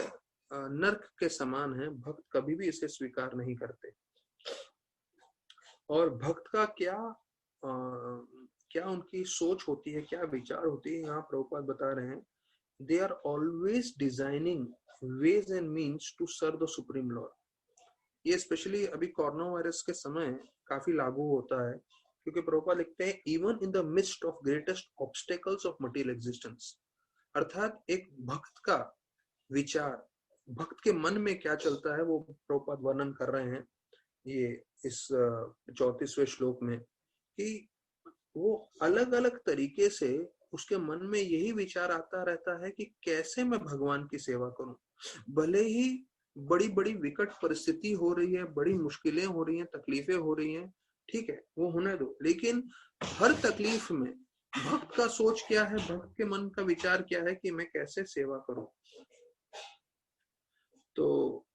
नर्क के समान है, भक्त कभी भी इसे स्वीकार नहीं करते। और भक्त का क्या उनकी सोच होती है, क्या विचार होती है, यहाँ प्रभुपाद बता रहे हैं they are always designing ways and means to serve the supreme lord। ये स्पेशली अभी कोरोना वायरस के समय काफी लागू होता है, क्योंकि प्रभुपाद लिखते हैं even in the mist of greatest obstacles of material existence, अर्थात एक भक्त का विचार, भक्त के मन में क्या चलता है वो प्रभुपाद वर्णन कर रहे हैं ये इस 34वें श्लोक में, कि वो अलग अलग तरीके से उसके मन में यही विचार आता रहता है कि कैसे मैं भगवान की सेवा करूं। भले ही बड़ी बड़ी विकट परिस्थिति हो रही है, बड़ी मुश्किलें हो रही हैं, तकलीफें हो रही हैं, ठीक है वो होने दो, लेकिन हर तकलीफ में भक्त का सोच क्या है, भक्त के मन का विचार क्या है कि मैं कैसे सेवा करूं। तो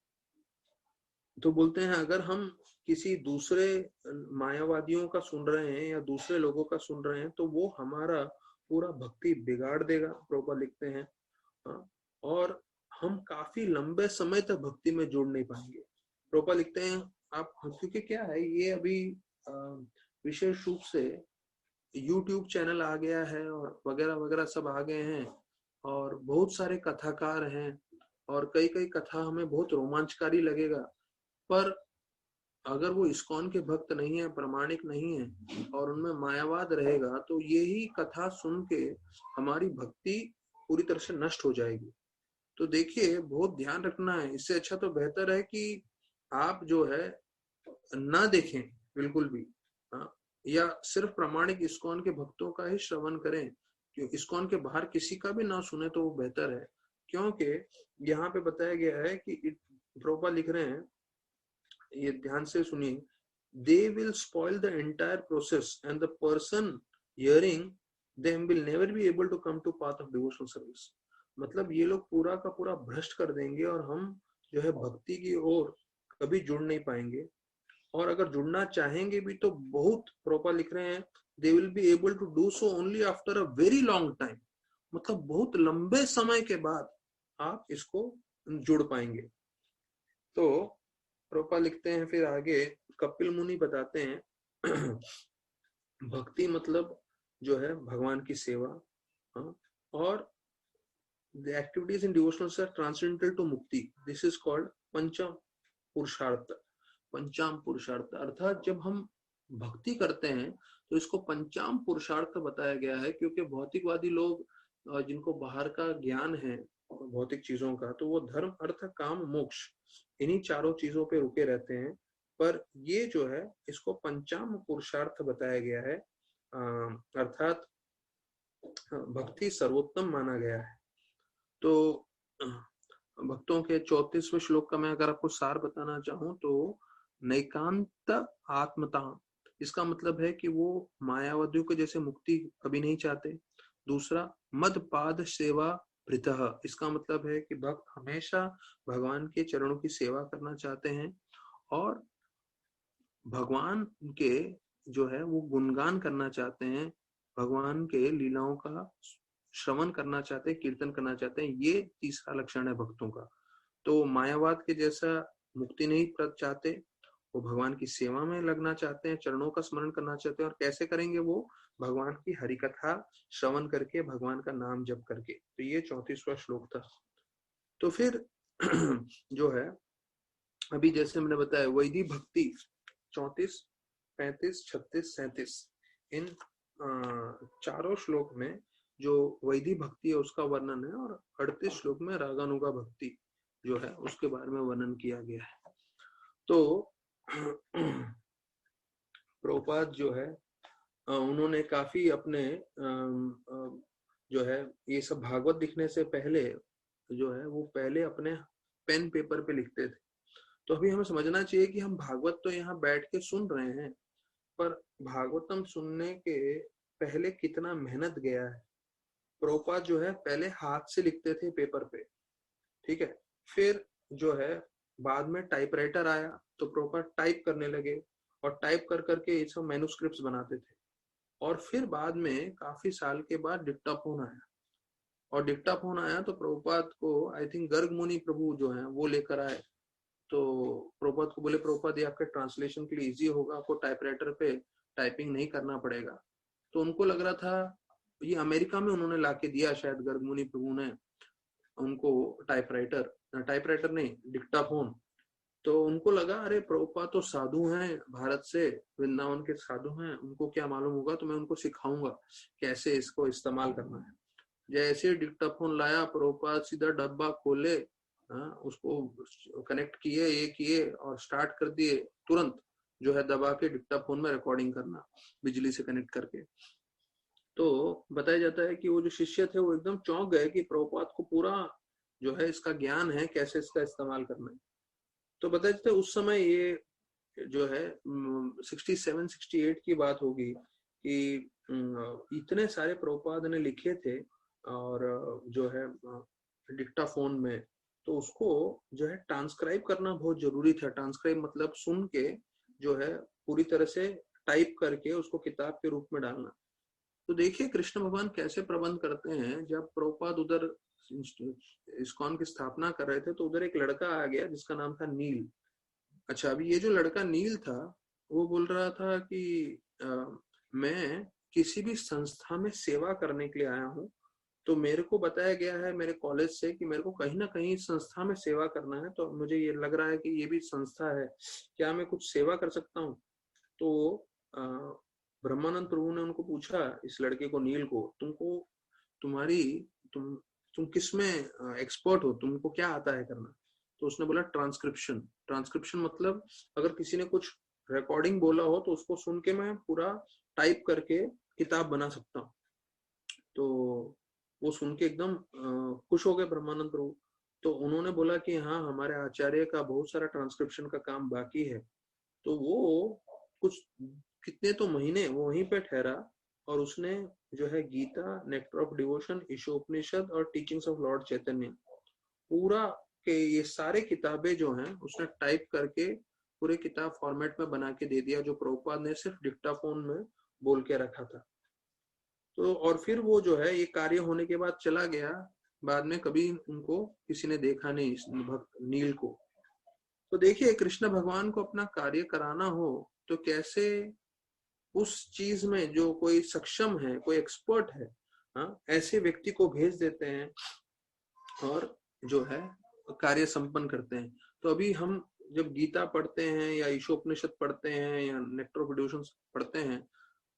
बोलते हैं अगर हम किसी दूसरे मायावादियों का सुन रहे हैं या दूसरे लोगों का सुन रहे हैं तो वो हमारा पूरा भक्ति बिगाड़ देगा, प्रभुपाद लिखते हैं, और हम काफी लंबे समय तक भक्ति में जुड़ नहीं पाएंगे। प्रभुपाद लिखते हैं आप, क्योंकि क्या है ये अभी विशेष रूप से YouTube चैनल आ गया है और वगैरह वगैरह सब आ गए हैं और बहुत सारे कथाकार हैं और कई कई कथा हमें बहुत रोमांचकारी लगेगा, पर अगर वो इस्कॉन के भक्त नहीं है, प्रामाणिक नहीं है और उनमें मायावाद रहेगा तो यही कथा सुन के हमारी भक्ति पूरी तरह से नष्ट हो जाएगी। तो देखिए बहुत ध्यान रखना है, इससे अच्छा तो बेहतर है कि आप जो है ना देखें बिल्कुल भी, या सिर्फ प्रामाणिक इस्कॉन के भक्तों का ही श्रवण करें, क्योंकि इस्कॉन के बाहर किसी का भी ना सुने तो वो बेहतर है। क्योंकि यहाँ पे बताया गया है कि प्रभुपाद लिख रहे हैं, ये ध्यान से सुनिए, they will spoil the entire process and the person hearing them will never be able to come to path of devotional service। मतलब ये लोग पूरा का पूरा भ्रष्ट कर देंगे और हम जो है भक्ति की ओर कभी जुड़ नहीं पाएंगे। और अगर जुड़ना चाहेंगे भी तो बहुत, प्रॉपर लिख रहे हैं, they will be able to do so only after a very long time, मतलब बहुत लंबे समय के बाद आप इसको जुड़ पाएंगे। तो प्रॉपर लिखते हैं फिर आगे, कपिल मुनि बताते हैं भक्ति मतलब जो है भगवान की सेवा, हाँ, और the activities in devotionals are transcendental to mukti. This is called पंचम पुरुषार्थ। पंचाम पुरुषार्थ अर्थात जब हम भक्ति करते हैं तो इसको पंचाम पुरुषार्थ बताया गया है, क्योंकि भौतिकवादी लोग जिनको बाहर का ज्ञान है भौतिक चीजों का, तो वो धर्म अर्थ काम मोक्ष इन्हीं चारों चीजों पे रुके रहते हैं, पर ये जो है इसको पंचाम पुरुषार्थ बताया गया है, अर्थात भक्ति सर्वोत्तम माना गया है। तो भक्तों के 34वें श्लोक का मैं अगर आपको सार बताना चाहूं तो नैकांत आत्मता, इसका मतलब है कि वो मायावादियों के जैसे मुक्ति कभी नहीं चाहते। दूसरा, मद पाद सेवा भृतः, इसका मतलब है कि भक्त हमेशा भगवान के चरणों की सेवा करना चाहते हैं और भगवान के जो है वो गुणगान करना चाहते हैं, भगवान के लीलाओं का श्रवण करना चाहते हैं, कीर्तन करना चाहते हैं। ये तीसरा लक्षण है भक्तों का। तो मायावाद के जैसा मुक्ति नहीं चाहते, वो भगवान की सेवा में लगना चाहते हैं, चरणों का स्मरण करना चाहते हैं। और कैसे करेंगे वो? भगवान की हरिकथा श्रवण करके, भगवान का नाम जप करके। तो ये 34वां श्लोक था। तो फिर जो है अभी जैसे मैंने बताया वैधि भक्ति 34, 35, 36, 37 इन चारों श्लोक में जो वैधि भक्ति है उसका वर्णन है, और 38 श्लोक में रागानुगा भक्ति जो है उसके बारे में वर्णन किया गया है। तो प्रभुपाद जो है उन्होंने काफी अपने जो है ये सब भागवत लिखने से पहले जो है वो पहले अपने पेन पेपर पे लिखते थे। तो अभी हमें समझना चाहिए कि हम भागवत तो यहाँ बैठ के सुन रहे हैं, पर भागवतम सुनने के पहले कितना मेहनत गया है। प्रभुपाद जो है पहले हाथ से लिखते थे पेपर पे, ठीक है, फिर जो है बाद में टाइपराइटर आया तो प्रभुपाद टाइप करने लगे और टाइप कर करके ये सब मैन्युस्क्रिप्ट्स बनाते थे। और फिर बाद में काफी साल के बाद डिक्टाफोन आया, और डिक्टाफोन आया तो प्रभुपाद को आई थिंक गर्ग मुनि प्रभु जो है वो लेकर आए। तो प्रभुपाद को बोले, प्रभुपाद ये आपके ट्रांसलेशन के लिए इजी होगा, आपको टाइपराइटर पे टाइपिंग नहीं करना पड़ेगा। तो उनको लग रहा था, ये अमेरिका में उन्होंने लाके दिया शायद गर्ग मुनि प्रभु ने उनको टाइपराइटर नहीं, डिक्टाफोन। तो उनको लगा अरे प्रभुपाद तो साधु हैं, भारत से वृंदावन के साधु हैं, उनको क्या मालूम होगा, तो मैं उनको सिखाऊंगा कैसे इसको इस्तेमाल करना है। जैसे डिक्टाफोन लाया प्रभुपाद सीधा डब्बा खोले, उसको कनेक्ट किए, ये किए और स्टार्ट कर दिए, तुरंत जो है दबा के डिक्टाफोन में रिकॉर्डिंग करना बिजली से कनेक्ट करके। तो बताया जाता है कि वो जो शिष्य थे वो एकदम चौंक गए कि प्रभुपाद को पूरा जो है इसका ज्ञान है, कैसे इसका इस्तेमाल करना है। तो बताया जाता है उस समय ये जो है 67-68 की बात होगी कि इतने सारे प्रभुपाद ने लिखे थे और जो है डिक्टाफोन में, तो उसको जो है ट्रांसक्राइब करना बहुत जरूरी था। ट्रांसक्राइब मतलब सुन के जो है पूरी तरह से टाइप करके उसको किताब के रूप में डालना। तो देखिए कृष्ण भगवान कैसे प्रबंध करते हैं। जब प्रभुपाद उधर इस्कॉन की स्थापना कर रहे थे तो उधर एक लड़का आ गया जिसका नाम था नील। अच्छा, अभी ये जो लड़का नील था वो बोल रहा था कि मैं किसी भी संस्था में सेवा करने के लिए आया हूँ, तो मेरे को बताया गया है मेरे कॉलेज से कि मेरे को कहीं ना कहीं संस्था में सेवा करना है, तो मुझे ये लग रहा है कि ये भी संस्था है, क्या मैं कुछ सेवा कर सकता हूँ? तो ब्रह्मानंद प्रभु ने उनको पूछा, इस लड़के को, नील को, तुम किस में एक्सपर्ट हो, तुमको क्या आता है करना? तो उसने बोला ट्रांसक्रिप्शन। ट्रांसक्रिप्शन मतलब अगर किसी ने कुछ रिकॉर्डिंग बोला हो तो उसको सुन के मैं पूरा टाइप करके किताब बना सकता हूँ। तो वो सुन के एकदम खुश हो गए ब्रह्मानंद प्रभु। तो उन्होंने बोला कि हाँ, हमारे आचार्य का बहुत सारा ट्रांसक्रिप्शन का काम बाकी है। तो वो कुछ कितने तो महीने वो वहीं पे ठहरा और उसने जो है Gita, nectar of devotion, Ishopanishad और टीचिंग्स ऑफ लॉर्ड चैतन्य पूरा के ये सारे किताबें जो हैं उसने टाइप करके पूरे किताब फॉर्मेट में बना के दे दिया, जो प्रभुपाद ने सिर्फ डिक्टाफोन में बोल के रखा था। तो और फिर वो जो है ये कार्य होने के बाद चला गया, बाद में कभी उनको किसी ने देखा नहीं, इस भक्त नील को। तो देखिए, कृष्ण भगवान को अपना कार्य कराना हो तो कैसे उस चीज में जो कोई सक्षम है, कोई एक्सपर्ट है, ऐसे व्यक्ति को भेज देते हैं और जो है कार्य संपन्न करते हैं। तो अभी हम जब गीता पढ़ते हैं या ईशोपनिषद पढ़ते हैं या नेक्ट्रोपिड्यूशंस पढ़ते हैं,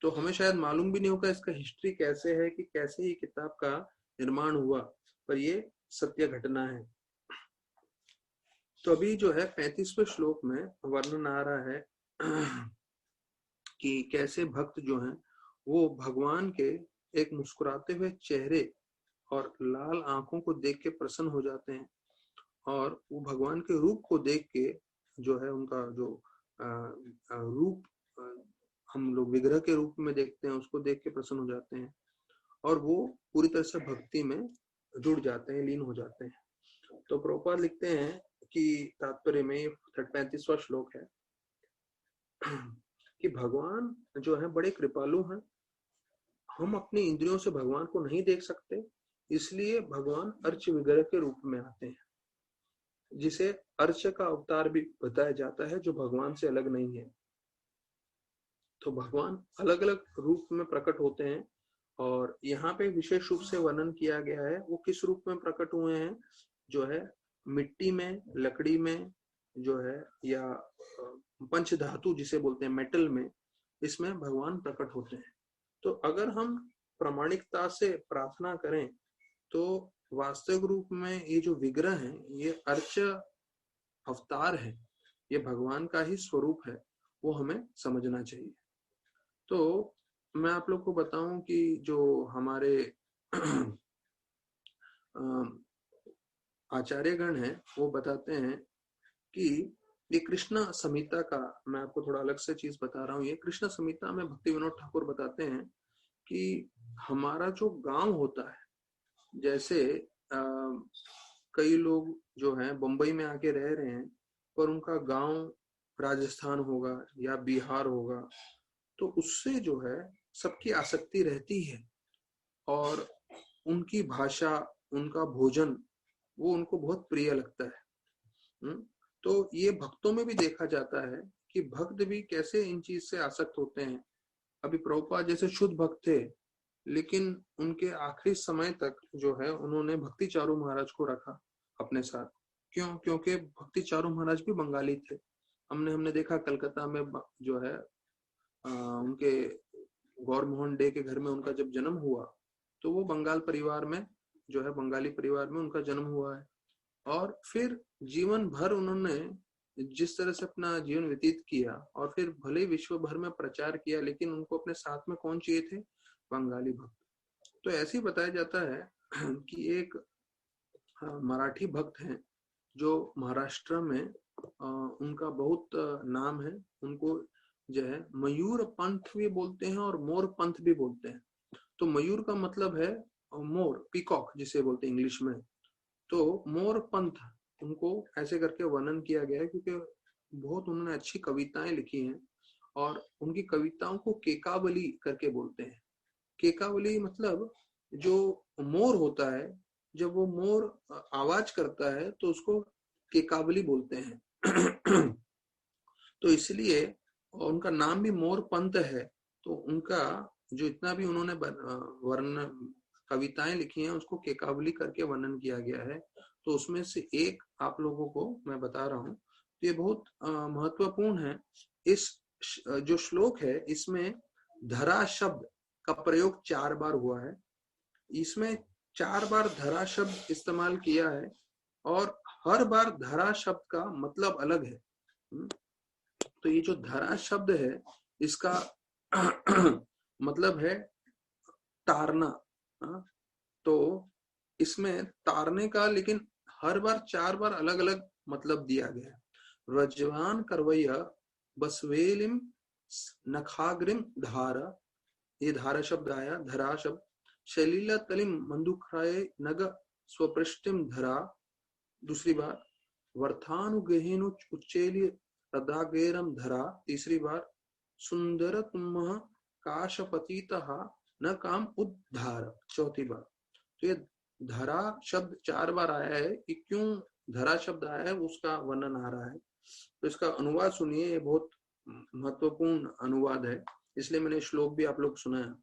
तो हमें शायद मालूम भी नहीं होगा इसका हिस्ट्री कैसे है, कि कैसे ये किताब का निर्माण हुआ, पर ये सत्य घटना है। तो अभी जो है 35वें श्लोक में वर्णन आ रहा है कि कैसे भक्त जो हैं वो भगवान के एक मुस्कुराते हुए चेहरे और लाल आंखों को देख के प्रसन्न हो जाते हैं, और वो भगवान के रूप को देख के जो है उनका जो रूप हम लोग विग्रह के रूप में देखते हैं, उसको देख के प्रसन्न हो जाते हैं, और वो पूरी तरह से भक्ति में जुड़ जाते हैं, लीन हो जाते हैं। तो प्रभुपाद लिखते हैं कि तात्पर्य में 35वां श्लोक है कि भगवान जो है बड़े कृपालु हैं। हम अपनी इंद्रियों से भगवान को नहीं देख सकते, इसलिए भगवान अर्च विग्रह के रूप में आते हैं, जिसे अर्च का अवतार भी बताया जाता है, जो भगवान से अलग नहीं है। तो भगवान अलग अलग रूप में प्रकट होते हैं, और यहाँ पे विशेष रूप से वर्णन किया गया है वो किस रूप में प्रकट हुए हैं, जो है मिट्टी में, लकड़ी में जो है, या पंच धातु जिसे बोलते हैं मेटल में, इसमें भगवान प्रकट होते हैं। तो अगर हम प्रामाणिकता से प्रार्थना करें तो वास्तविक रूप में ये जो विग्रह है ये अर्च अवतार है, ये भगवान का ही स्वरूप है, वो हमें समझना चाहिए। तो मैं आप लोग को बताऊं कि जो हमारे आचार्यगण हैं वो बताते हैं कि ये कृष्ण संहिता का, मैं आपको थोड़ा अलग से चीज बता रहा हूँ। ये कृष्ण संहिता में भक्ति विनोद ठाकुर बताते हैं कि हमारा जो गांव होता है, जैसे कई लोग जो हैं बंबई में आके रह रहे हैं, पर उनका गांव राजस्थान होगा या बिहार होगा, तो उससे जो है सबकी आसक्ति रहती है, और उनकी भाषा, उनका भोजन वो उनको बहुत प्रिय लगता है। तो ये भक्तों में भी देखा जाता है कि भक्त भी कैसे इन चीज से आसक्त होते हैं। अभी प्रभुपाद जैसे शुद्ध भक्त थे, लेकिन उनके आखिरी समय तक जो है उन्होंने भक्ति चारू महाराज को रखा अपने साथ। क्यों? क्योंकि भक्ति चारू महाराज भी बंगाली थे। हमने देखा कलकत्ता में जो है उनके गौर मोहन डे के घर में उनका जब जन्म हुआ, तो वो बंगाल परिवार में जो है, बंगाली परिवार में उनका जन्म हुआ है। और फिर जीवन भर उन्होंने जिस तरह से अपना जीवन व्यतीत किया, और फिर भले ही विश्व भर में प्रचार किया, लेकिन उनको अपने साथ में कौन चाहिए थे? बंगाली भक्त। तो ऐसे ही बताया जाता है कि एक मराठी भक्त हैं जो महाराष्ट्र में उनका बहुत नाम है। उनको जो है मयूर पंथ भी बोलते हैं और मोर पंथ भी बोलते हैं। तो मयूर का मतलब है मोर, पीकॉक जिसे बोलते हैं इंग्लिश में। तो मोर पंथ उनको ऐसे करके वर्णन किया गया है क्योंकि बहुत उन्होंने अच्छी कविताएं लिखी हैं, और उनकी कविताओं को केकावली करके बोलते हैं। केकावली मतलब जो मोर होता है, जब वो मोर आवाज करता है तो उसको केकावली बोलते हैं। तो इसलिए उनका नाम भी मोर पंथ है। तो उनका जो इतना भी उन्होंने वर्ण कविताएं लिखी हैं उसको केकावली करके वर्णन किया गया है। तो उसमें से एक आप लोगों को मैं बता रहा हूँ, तो ये बहुत महत्वपूर्ण है। इस जो श्लोक है इसमें धरा शब्द का प्रयोग 4 बार हुआ है। इसमें 4 बार धरा शब्द इस्तेमाल किया है, और हर बार धरा शब्द का मतलब अलग है। तो ये जो धरा शब्द है इसका मतलब है तारना। तो इसमें तारने का लेकिन हर बार 4 बार अलग अलग मतलब दिया गया है। रजवान करवैया बसवेलिम नखाग्रिम धारा, ये धारा शब्द आया, धरा शब्द। शैलीला तलिम मंदुखाय नग स्वपृष्टिम धरा, दूसरी बार। वर्थानुगहेनु उच्चेली रदागेरम धरा, तीसरी बार सुंदर तुम काशपतितः न काम उद्धार, चौथी बार। तो ये धरा शब्द 4 बार आया है कि क्यों धरा शब्द आया है, उसका वर्णन आ रहा है। तो इसका अनुवाद सुनिए, ये बहुत महत्वपूर्ण अनुवाद है, इसलिए मैंने श्लोक भी आप लोग सुना है।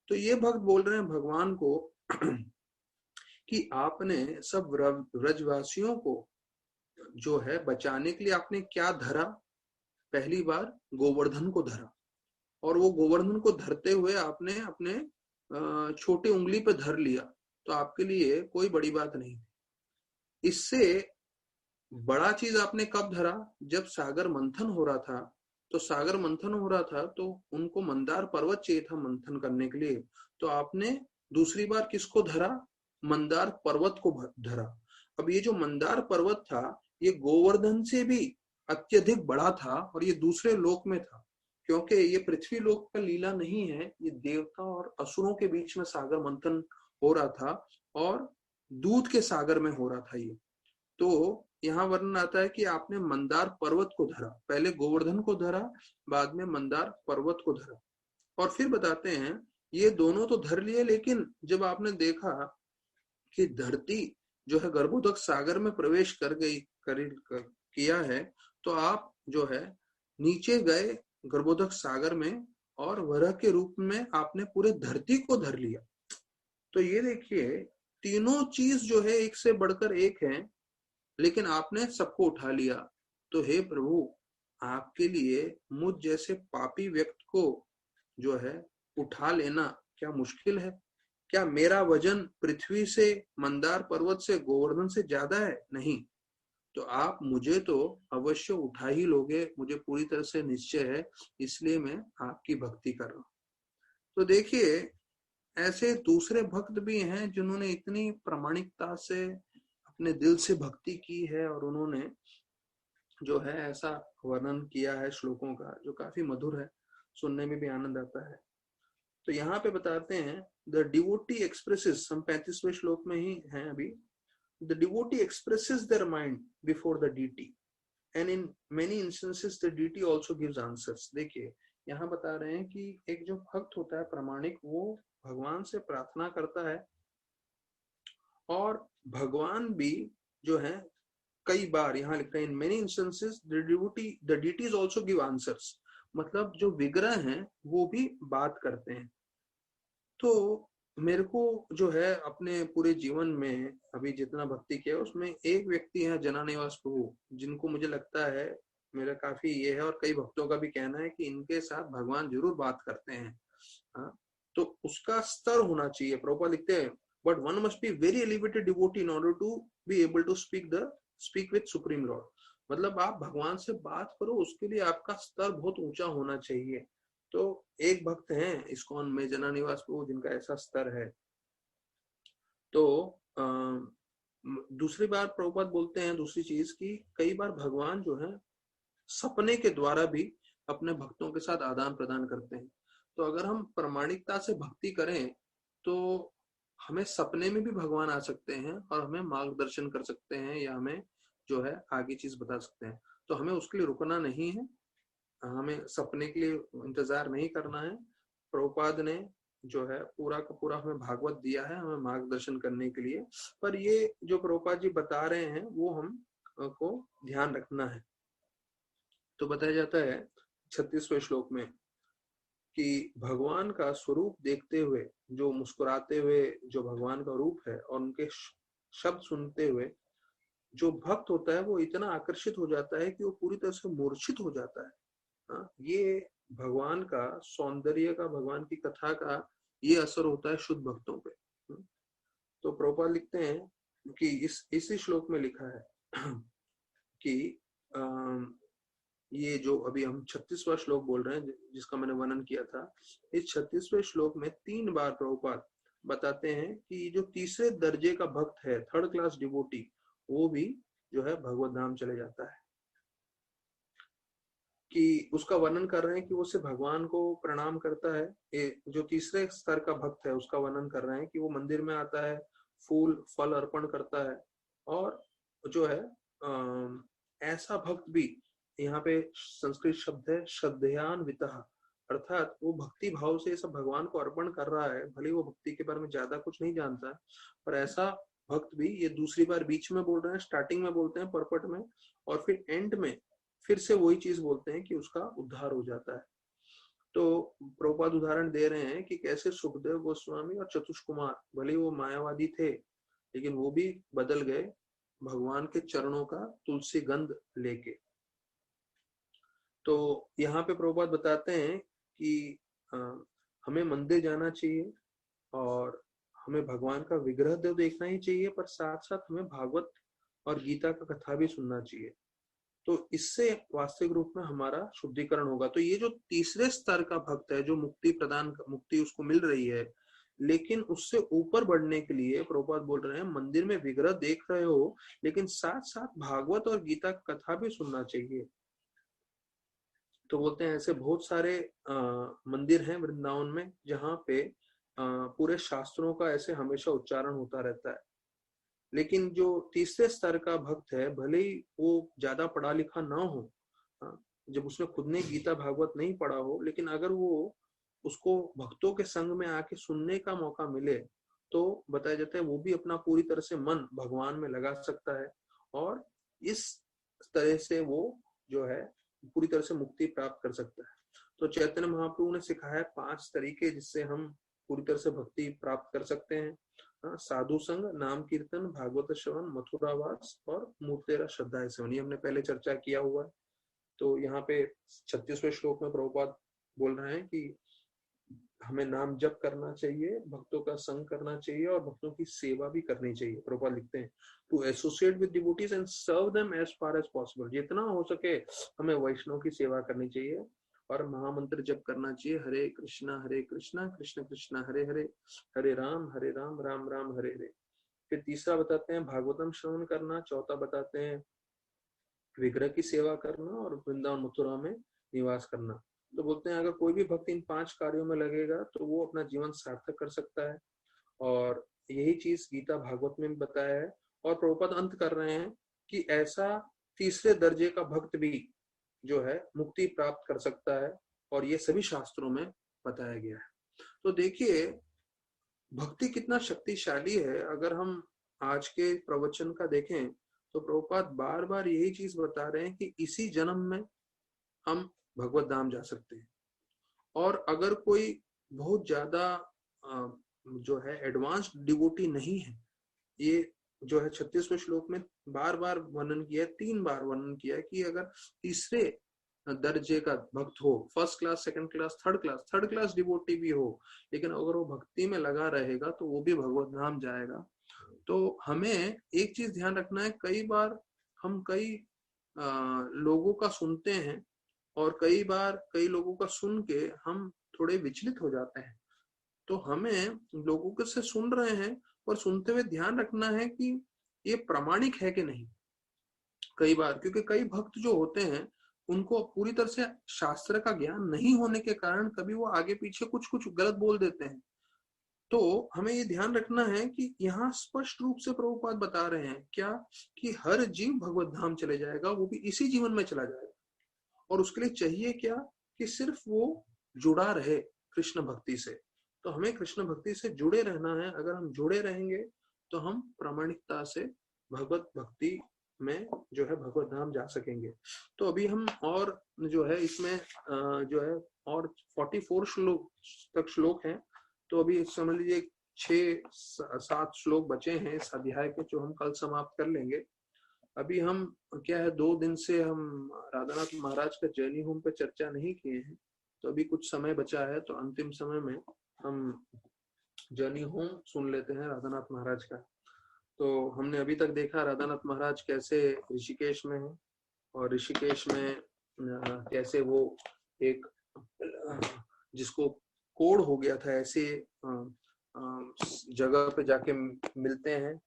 तो ये भक्त बोल रहे हैं भगवान को कि आपने सब व्रजवासियों को जो है बचाने के लिए आपने क्या धरा। पहली बार गोवर्धन को धरा, और वो गोवर्धन को धरते हुए आपने अपने छोटी उंगली पे धर लिया, तो आपके लिए कोई बड़ी बात नहीं। इससे बड़ा चीज आपने कब धरा, जब सागर मंथन हो रहा था। तो सागर मंथन हो रहा था तो उनको मंदार पर्वत चाहिए था मंथन करने के लिए, तो आपने दूसरी बार किसको धरा, मंदार पर्वत को धरा। अब ये जो मंदार पर्वत था ये गोवर्धन से भी अत्यधिक बड़ा था, और ये दूसरे लोक में था, क्योंकि ये पृथ्वी लोक का लीला नहीं है, ये देवता और असुरों के बीच में सागर मंथन हो रहा था, और दूध के सागर में हो रहा था ये। तो यहाँ वर्णन आता है कि आपने मंदार पर्वत को धरा, पहले गोवर्धन को धरा, बाद में मंदार पर्वत को धरा। और फिर बताते हैं ये दोनों तो धर लिए, लेकिन जब आपने देखा कि धरती जो है गर्भोदक सागर में प्रवेश कर गई किया है, तो आप जो है नीचे गए गर्भोदक सागर में, और वरह के रूप में आपने पूरे धरती को धर लिया। तो ये देखिए तीनों चीज जो है एक से बढ़कर एक है, लेकिन आपने सबको उठा लिया। तो हे प्रभु, आपके लिए मुझ जैसे पापी व्यक्ति को जो है उठा लेना क्या मुश्किल है? क्या मेरा वजन पृथ्वी से, मंदार पर्वत से, गोवर्धन से ज्यादा है? नहीं। तो आप मुझे तो अवश्य उठा ही लोगे, मुझे पूरी तरह से निश्चय है, इसलिए मैं आपकी भक्ति कर रहा हूं। तो देखिए ऐसे दूसरे भक्त भी हैं जिन्होंने इतनी प्रामाणिकता से अपने दिल से भक्ति की है, और उन्होंने जो है ऐसा वर्णन किया है श्लोकों का जो काफी मधुर है, सुनने में भी आनंद आता है। तो यहाँ पे बताते हैं द डिवोटी एक्सप्रेसेस, हम 35वें श्लोक में ही हैं अभी। The devotee expresses their mind before the deity and in many instances the deity also gives answers. देखिए यहाँ बता रहे हैं कि एक जो भक्त होता है प्रामाणिक, वो भगवान से प्रार्थना करता है, और भगवान भी जो है कई बार, यहाँ लिखा है इन many instances the deities also give answers, मतलब जो विग्रह हैं वो भी बात करते हैं। तो मेरे को जो है अपने पूरे जीवन में अभी जितना भक्ति किया उसमें एक व्यक्ति है जनानिवास प्रभु, जिनको मुझे लगता है मेरा काफी ये है, और कई भक्तों का भी कहना है कि इनके साथ भगवान जरूर बात करते हैं। हाँ, तो उसका स्तर होना चाहिए। प्रभुपाद लिखते हैं but one must be very elevated devotee in order to be able to speak with supreme Lord. मतलब आप भगवान से बात करो, उसके लिए आपका स्तर बहुत ऊंचा होना चाहिए। तो एक भक्त हैं इस्कॉन में जनानिवास प्रभु, जिनका ऐसा स्तर है। तो दूसरी बार प्रभुपाद बोलते हैं दूसरी चीज की, कई बार भगवान जो है सपने के द्वारा भी अपने भक्तों के साथ आदान प्रदान करते हैं। तो अगर हम प्रामाणिकता से भक्ति करें तो हमें सपने में भी भगवान आ सकते हैं, और हमें मार्गदर्शन कर सकते हैं, या हमें जो है आगे चीज बता सकते हैं। तो हमें उसके लिए रुकना नहीं है, हमें सपने के लिए इंतजार नहीं करना है। प्रभुपाद ने जो है पूरा का पूरा हमें भागवत दिया है हमें मार्गदर्शन करने के लिए, पर ये जो प्रभुपाद जी बता रहे हैं वो हम को ध्यान रखना है। तो बताया जाता है 36वें श्लोक में कि भगवान का स्वरूप देखते हुए, जो मुस्कुराते हुए जो भगवान का रूप है, और उनके शब्द सुनते हुए जो भक्त होता है वो इतना आकर्षित हो जाता है कि वो पूरी तरह से मूर्छित हो जाता है। हाँ, ये भगवान का सौंदर्य का, भगवान की कथा का ये असर होता है शुद्ध भक्तों पे। तो प्रभुपाद लिखते हैं कि इसी श्लोक में लिखा है कि ये जो अभी हम 36वां श्लोक बोल रहे हैं जिसका मैंने वर्णन किया था, इस 36वें श्लोक में 3 बार प्रभुपाद बताते हैं कि जो तीसरे दर्जे का भक्त है, थर्ड क्लास डिवोटी, वो भी जो है भगवत धाम चले जाता है। कि उसका वर्णन कर रहे हैं कि वो सिर्फ भगवान को प्रणाम करता है। ये जो तीसरे स्तर का भक्त है उसका वर्णन कर रहे हैं कि वो मंदिर में आता है, फूल फल अर्पण करता है, और जो है ऐसा भक्त भी यहाँ पे संस्कृत शब्द है श्रद्धयान्वितः, अर्थात वो भक्ति भाव से सब भगवान को अर्पण कर रहा है। भले वो भक्ति के बारे में ज्यादा कुछ नहीं जानता, पर ऐसा भक्त भी, ये दूसरी बार बीच में बोल रहे हैं, स्टार्टिंग में बोलते हैं परपट में, और फिर एंड में फिर से वही चीज बोलते हैं कि उसका उद्धार हो जाता है। तो प्रभुपाद उदाहरण दे रहे हैं कि कैसे सुखदेव गोस्वामी और चतुष कुमार, भले वो मायावादी थे, लेकिन वो भी बदल गए भगवान के चरणों का तुलसी गंध लेके। तो यहाँ पे प्रभुपाद बताते हैं कि हमें मंदिर जाना चाहिए और हमें भगवान का विग्रह तो देखना ही चाहिए, पर साथ साथ हमें भागवत और गीता का कथा भी सुनना चाहिए। तो इससे वास्तविक रूप में हमारा शुद्धिकरण होगा। तो ये जो तीसरे स्तर का भक्त है, जो मुक्ति उसको मिल रही है, लेकिन उससे ऊपर बढ़ने के लिए प्रभुपाद बोल रहे हैं मंदिर में विग्रह देख रहे हो, लेकिन साथ साथ भागवत और गीता कथा भी सुनना चाहिए। तो बोलते हैं ऐसे बहुत सारे मंदिर हैं वृंदावन में जहाँ पे पूरे शास्त्रों का ऐसे हमेशा उच्चारण होता रहता है। लेकिन जो तीसरे स्तर का भक्त है, भले ही वो ज्यादा पढ़ा लिखा ना हो, जब उसने खुद ने गीता भागवत नहीं पढ़ा हो, लेकिन अगर वो उसको भक्तों के संग में आके सुनने का मौका मिले, तो बताया जाता है वो भी अपना पूरी तरह से मन भगवान में लगा सकता है, और इस तरह से वो जो है पूरी तरह से मुक्ति प्राप्त कर सकता है। तो चैतन्य महाप्रभु ने सिखाया 5 तरीके जिससे हम पूरी तरह से भक्ति प्राप्त कर सकते हैं। साधु संग, नाम कीर्तन, भागवत श्रवण, मथुरावास और मूर्तेरा श्रद्धा सेवन, ये हमने पहले चर्चा किया हुआ है। तो यहाँ पे 36वें श्लोक में प्रभुपाद बोल रहे हैं कि हमें नाम जप करना चाहिए, भक्तों का संग करना चाहिए और भक्तों की सेवा भी करनी चाहिए। प्रभुपाद लिखते हैं to associate with devotees and serve them as far as possible, जितना हो सके हमें वैष्णव की सेवा करनी चाहिए और महामंत्र जप करना चाहिए, हरे कृष्णा कृष्ण कृष्ण हरे हरे, हरे राम राम राम हरे हरे। फिर तीसरा बताते हैं भागवतम श्रवण करना, चौथा बताते हैं विग्रह की सेवा करना और वृंदावन मथुरा में निवास करना। तो बोलते हैं अगर कोई भी भक्त इन 5 कार्यों में लगेगा तो वो अपना जीवन सार्थक कर सकता है, और यही चीज गीता भागवत में भी बताया है। और प्रभुपाद अंत कर रहे हैं कि ऐसा तीसरे दर्जे का भक्त भी जो है मुक्ति प्राप्त कर सकता है, और ये सभी शास्त्रों में बताया गया है। तो देखिए भक्ति कितना शक्तिशाली है। अगर हम आज के प्रवचन का देखें तो प्रभुपाद बार बार यही चीज बता रहे हैं कि इसी जन्म में हम भगवत धाम जा सकते हैं। और अगर कोई बहुत ज्यादा जो है एडवांस्ड डिवोटी नहीं है, ये जो है 36वें श्लोक में बार बार वर्णन किया है, 3 बार वर्णन किया है कि अगर तीसरे दर्जे का भक्त हो, first class, second class, third class devotee भी हो, लेकिन अगर वो भक्ति में लगा रहेगा तो वो भी भगवत धाम जाएगा। तो हमें एक चीज ध्यान रखना है, कई बार हम कई लोगों का सुनते हैं और कई बार कई लोगों का सुन के हम थोड़े विचलित हो जाते हैं। तो हमें लोगों के से सुन रहे हैं और सुनते हुए ध्यान रखना है कि ये प्रामाणिक है कि नहीं। कई बार क्योंकि कई भक्त जो होते हैं उनको पूरी तरह से शास्त्र का ज्ञान नहीं होने के कारण कभी वो आगे पीछे कुछ कुछ गलत बोल देते हैं। तो हमें ये ध्यान रखना है कि यहाँ स्पष्ट रूप से प्रभुपाद बता रहे हैं क्या कि हर जीव भगवत धाम चले जाएगा, वो भी इसी जीवन में चला जाएगा। और उसके लिए चाहिए क्या कि सिर्फ वो जुड़ा रहे कृष्ण भक्ति से। तो हमें कृष्ण भक्ति से जुड़े रहना है। अगर हम जुड़े रहेंगे तो हम प्रामाणिकता से भगवत भक्ति में जो है भगवत धाम जा सकेंगे। तो अभी हम और जो है इसमें जो है और 44 श्लोक तक श्लोक हैं। तो अभी समझ लीजिए 6-7 श्लोक बचे हैं इस अध्याय के, जो हम कल समाप्त कर लेंगे। अभी हम क्या है 2 दिन से हम राधानाथ महाराज का जर्नी होम पे चर्चा नहीं किए हैं, तो अभी कुछ समय बचा है, तो अंतिम समय में हम जर्नी होम सुन लेते हैं राधानाथ महाराज का। तो हमने अभी तक देखा राधानाथ महाराज कैसे ऋषिकेश में है, और ऋषिकेश में कैसे वो एक जिसको कोढ़ हो गया था ऐसे जगह पे जाके मिलते हैं,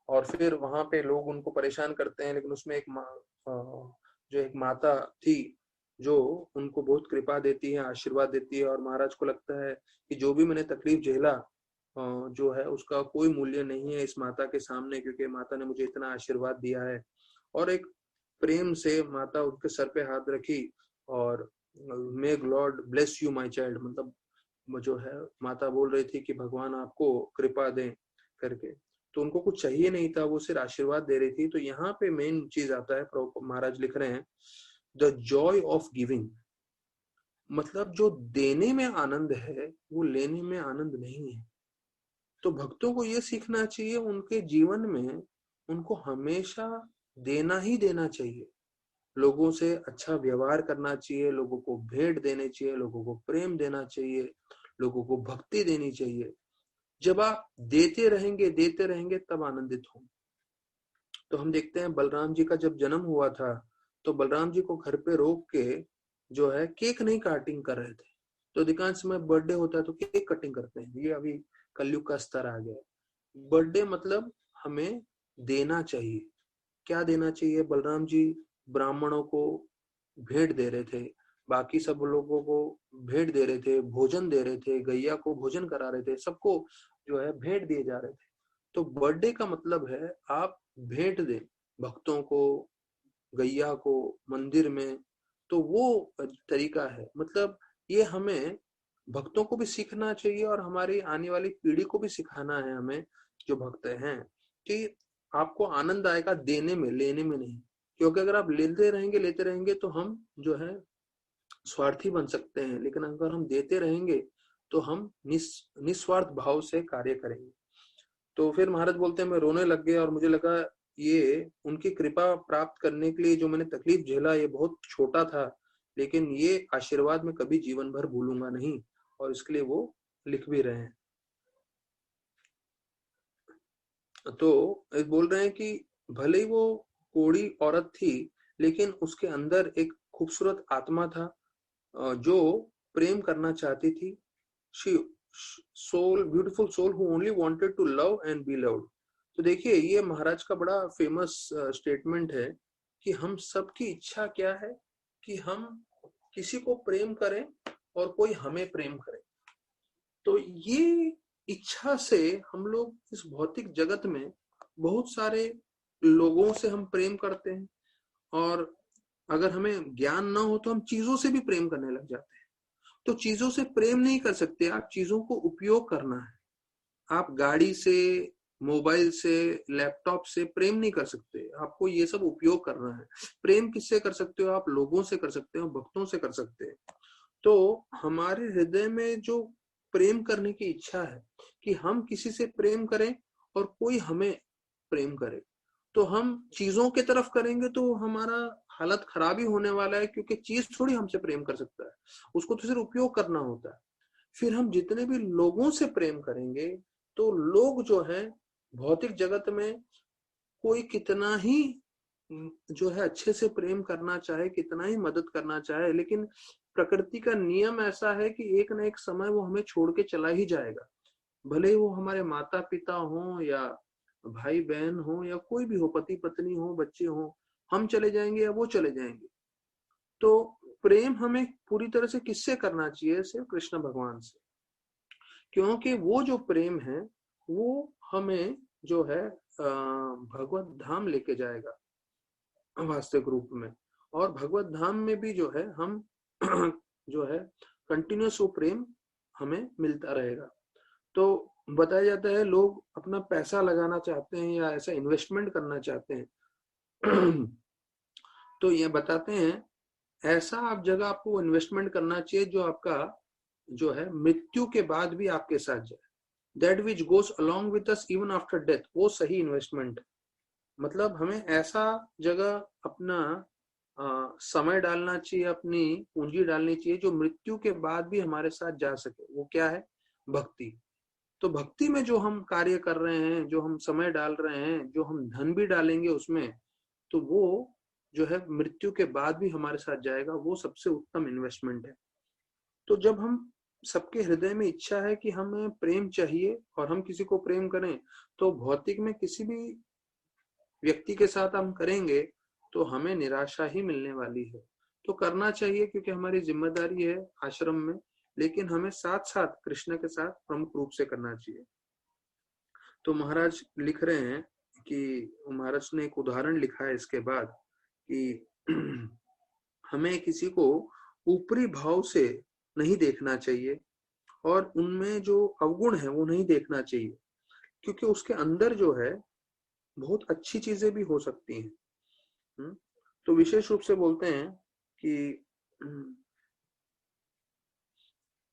और फिर वहां पे लोग उनको परेशान करते हैं, लेकिन उसमें एक माता थी जो उनको बहुत कृपा देती है, आशीर्वाद देती है, और महाराज को लगता है कि जो भी मैंने तकलीफ झेला जो है उसका कोई मूल्य नहीं है इस माता के सामने, क्योंकि माता ने मुझे इतना आशीर्वाद दिया है। और एक प्रेम से माता उनके सर पे हाथ रखी और may God bless you my child, मतलब जो है माता बोल रही थी कि भगवान आपको कृपा दें करके। तो उनको कुछ चाहिए नहीं था, वो सिर्फ आशीर्वाद दे रही थी। तो यहाँ पे मेन चीज आता है, महाराज लिख रहे हैं द जॉय ऑफ गिविंग, मतलब जो देने में आनंद है वो लेने में आनंद नहीं है। तो भक्तों को ये सीखना चाहिए, उनके जीवन में उनको हमेशा देना ही देना चाहिए, लोगों से अच्छा व्यवहार करना चाहिए, लोगों को भेंट देने चाहिए, लोगों को प्रेम देना चाहिए, लोगों को भक्ति देनी चाहिए। जब आप देते रहेंगे तब आनंदित होंगे। तो हम देखते हैं बलराम जी का जब जन्म हुआ था तो बलराम जी को घर पे रोक के जो है केक नहीं काटिंग कर रहे थे। तो अधिकांश समय बर्थडे होता है तो केक कटिंग करते हैं, ये अभी कलयुग का स्तर आ गया है। बर्थडे मतलब हमें देना चाहिए। क्या देना चाहिए? बलराम जी ब्राह्मणों को भेंट दे रहे थे, बाकी सब लोगों को भेंट दे रहे थे, भोजन दे रहे थे, गैया को भोजन करा रहे थे, सबको जो है भेंट दिए जा रहे थे। तो बर्थडे का मतलब है आप भेंट दें भक्तों को, गैया को, मंदिर में। तो वो तरीका है, मतलब ये हमें भक्तों को भी सीखना चाहिए और हमारी आने वाली पीढ़ी को भी सिखाना है हमें जो भक्त हैं कि आपको आनंद आएगा देने में, लेने में नहीं। क्योंकि अगर आप लेते रहेंगे तो हम जो है स्वार्थी बन सकते हैं, लेकिन अगर हम देते रहेंगे तो हम निस्वार्थ भाव से कार्य करेंगे। तो फिर महाराज बोलते हैं मैं रोने लग गया और मुझे लगा ये उनकी कृपा प्राप्त करने के लिए जो मैंने तकलीफ झेला ये बहुत छोटा था, लेकिन ये आशीर्वाद मैं कभी जीवन भर भूलूंगा नहीं। और इसके लिए वो लिख भी रहे हैं। तो बोल रहे हैं कि भले ही वो कोड़ी औरत थी लेकिन उसके अंदर एक खूबसूरत आत्मा था जो प्रेम करना चाहती थी। She soul, beautiful soul who only wanted to love and be loved. तो देखिए ये महाराज का बड़ा फेमस स्टेटमेंट है कि हम सबकी इच्छा क्या है कि हम किसी को प्रेम करें और कोई हमें प्रेम करे। तो ये इच्छा से हम लोग इस भौतिक जगत में बहुत सारे लोगों से हम प्रेम करते हैं, और अगर हमें ज्ञान ना हो तो हम चीजों से भी प्रेम करने लग जाते हैं। तो चीजों से प्रेम नहीं कर सकते, आप चीजों को उपयोग करना है। आप गाड़ी से, मोबाइल से, लैपटॉप से प्रेम नहीं कर सकते, आपको ये सब उपयोग करना है। प्रेम किससे कर सकते हो? आप लोगों से कर सकते हो, भक्तों से कर सकते हैं। तो हमारे हृदय में जो प्रेम करने की इच्छा है कि हम किसी से प्रेम करें और कोई हमें प्रेम करे, तो हम चीजों की तरफ करेंगे तो हमारा हालत खराब ही होने वाला है, क्योंकि चीज थोड़ी हमसे प्रेम कर सकता है, उसको तो सिर्फ उपयोग करना होता है। फिर हम जितने भी लोगों से प्रेम करेंगे तो लोग जो है भौतिक जगत में कोई कितना ही जो है अच्छे से प्रेम करना चाहे, कितना ही मदद करना चाहे, लेकिन प्रकृति का नियम ऐसा है कि एक ना एक समय वो हमें छोड़ के चला ही जाएगा। भले ही वो हमारे माता पिता हो या भाई बहन हो या कोई भी हो, पति पत्नी हो, बच्चे हो, हम चले जाएंगे या वो चले जाएंगे। तो प्रेम हमें पूरी तरह से किससे करना चाहिए? सिर्फ कृष्ण भगवान से, क्योंकि वो जो प्रेम है वो हमें जो है भगवत धाम लेके जाएगा वास्तविक रूप में। और भगवत धाम में भी जो है हम जो है कंटिन्यूस वो प्रेम हमें मिलता रहेगा। तो बताया जाता है लोग अपना पैसा लगाना चाहते हैं या ऐसा इन्वेस्टमेंट करना चाहते हैं तो ये बताते हैं ऐसा आप जगह आपको इन्वेस्टमेंट करना चाहिए जो आपका जो है मृत्यु के बाद भी आपके साथ जाए, that which goes along with us even after death, वो सही इन्वेस्टमेंट है। मतलब हमें ऐसा जगह अपना समय डालना चाहिए, अपनी पूंजी डालनी चाहिए जो मृत्यु के बाद भी हमारे साथ जा सके। वो क्या है? भक्ति। तो भक्ति में जो हम कार्य कर रहे हैं, जो हम समय डाल रहे हैं, जो हम धन भी डालेंगे उसमें, तो वो जो है मृत्यु के बाद भी हमारे साथ जाएगा, वो सबसे उत्तम इन्वेस्टमेंट है। तो जब हम सबके हृदय में इच्छा है कि हमें प्रेम चाहिए और हम किसी को प्रेम करें, तो भौतिक में किसी भी व्यक्ति के साथ हम करेंगे तो हमें निराशा ही मिलने वाली है। तो करना चाहिए क्योंकि हमारी जिम्मेदारी है आश्रम में, लेकिन हमें साथ साथ कृष्ण के साथ प्रमुख रूप से करना चाहिए। तो महाराज लिख रहे हैं कि महाराज ने एक उदाहरण लिखा है इसके बाद कि हमें किसी को ऊपरी भाव से नहीं देखना चाहिए और उनमें जो अवगुण है वो नहीं देखना चाहिए, क्योंकि उसके अंदर जो है बहुत अच्छी चीजें भी हो सकती हैं। तो विशेष रूप से बोलते हैं कि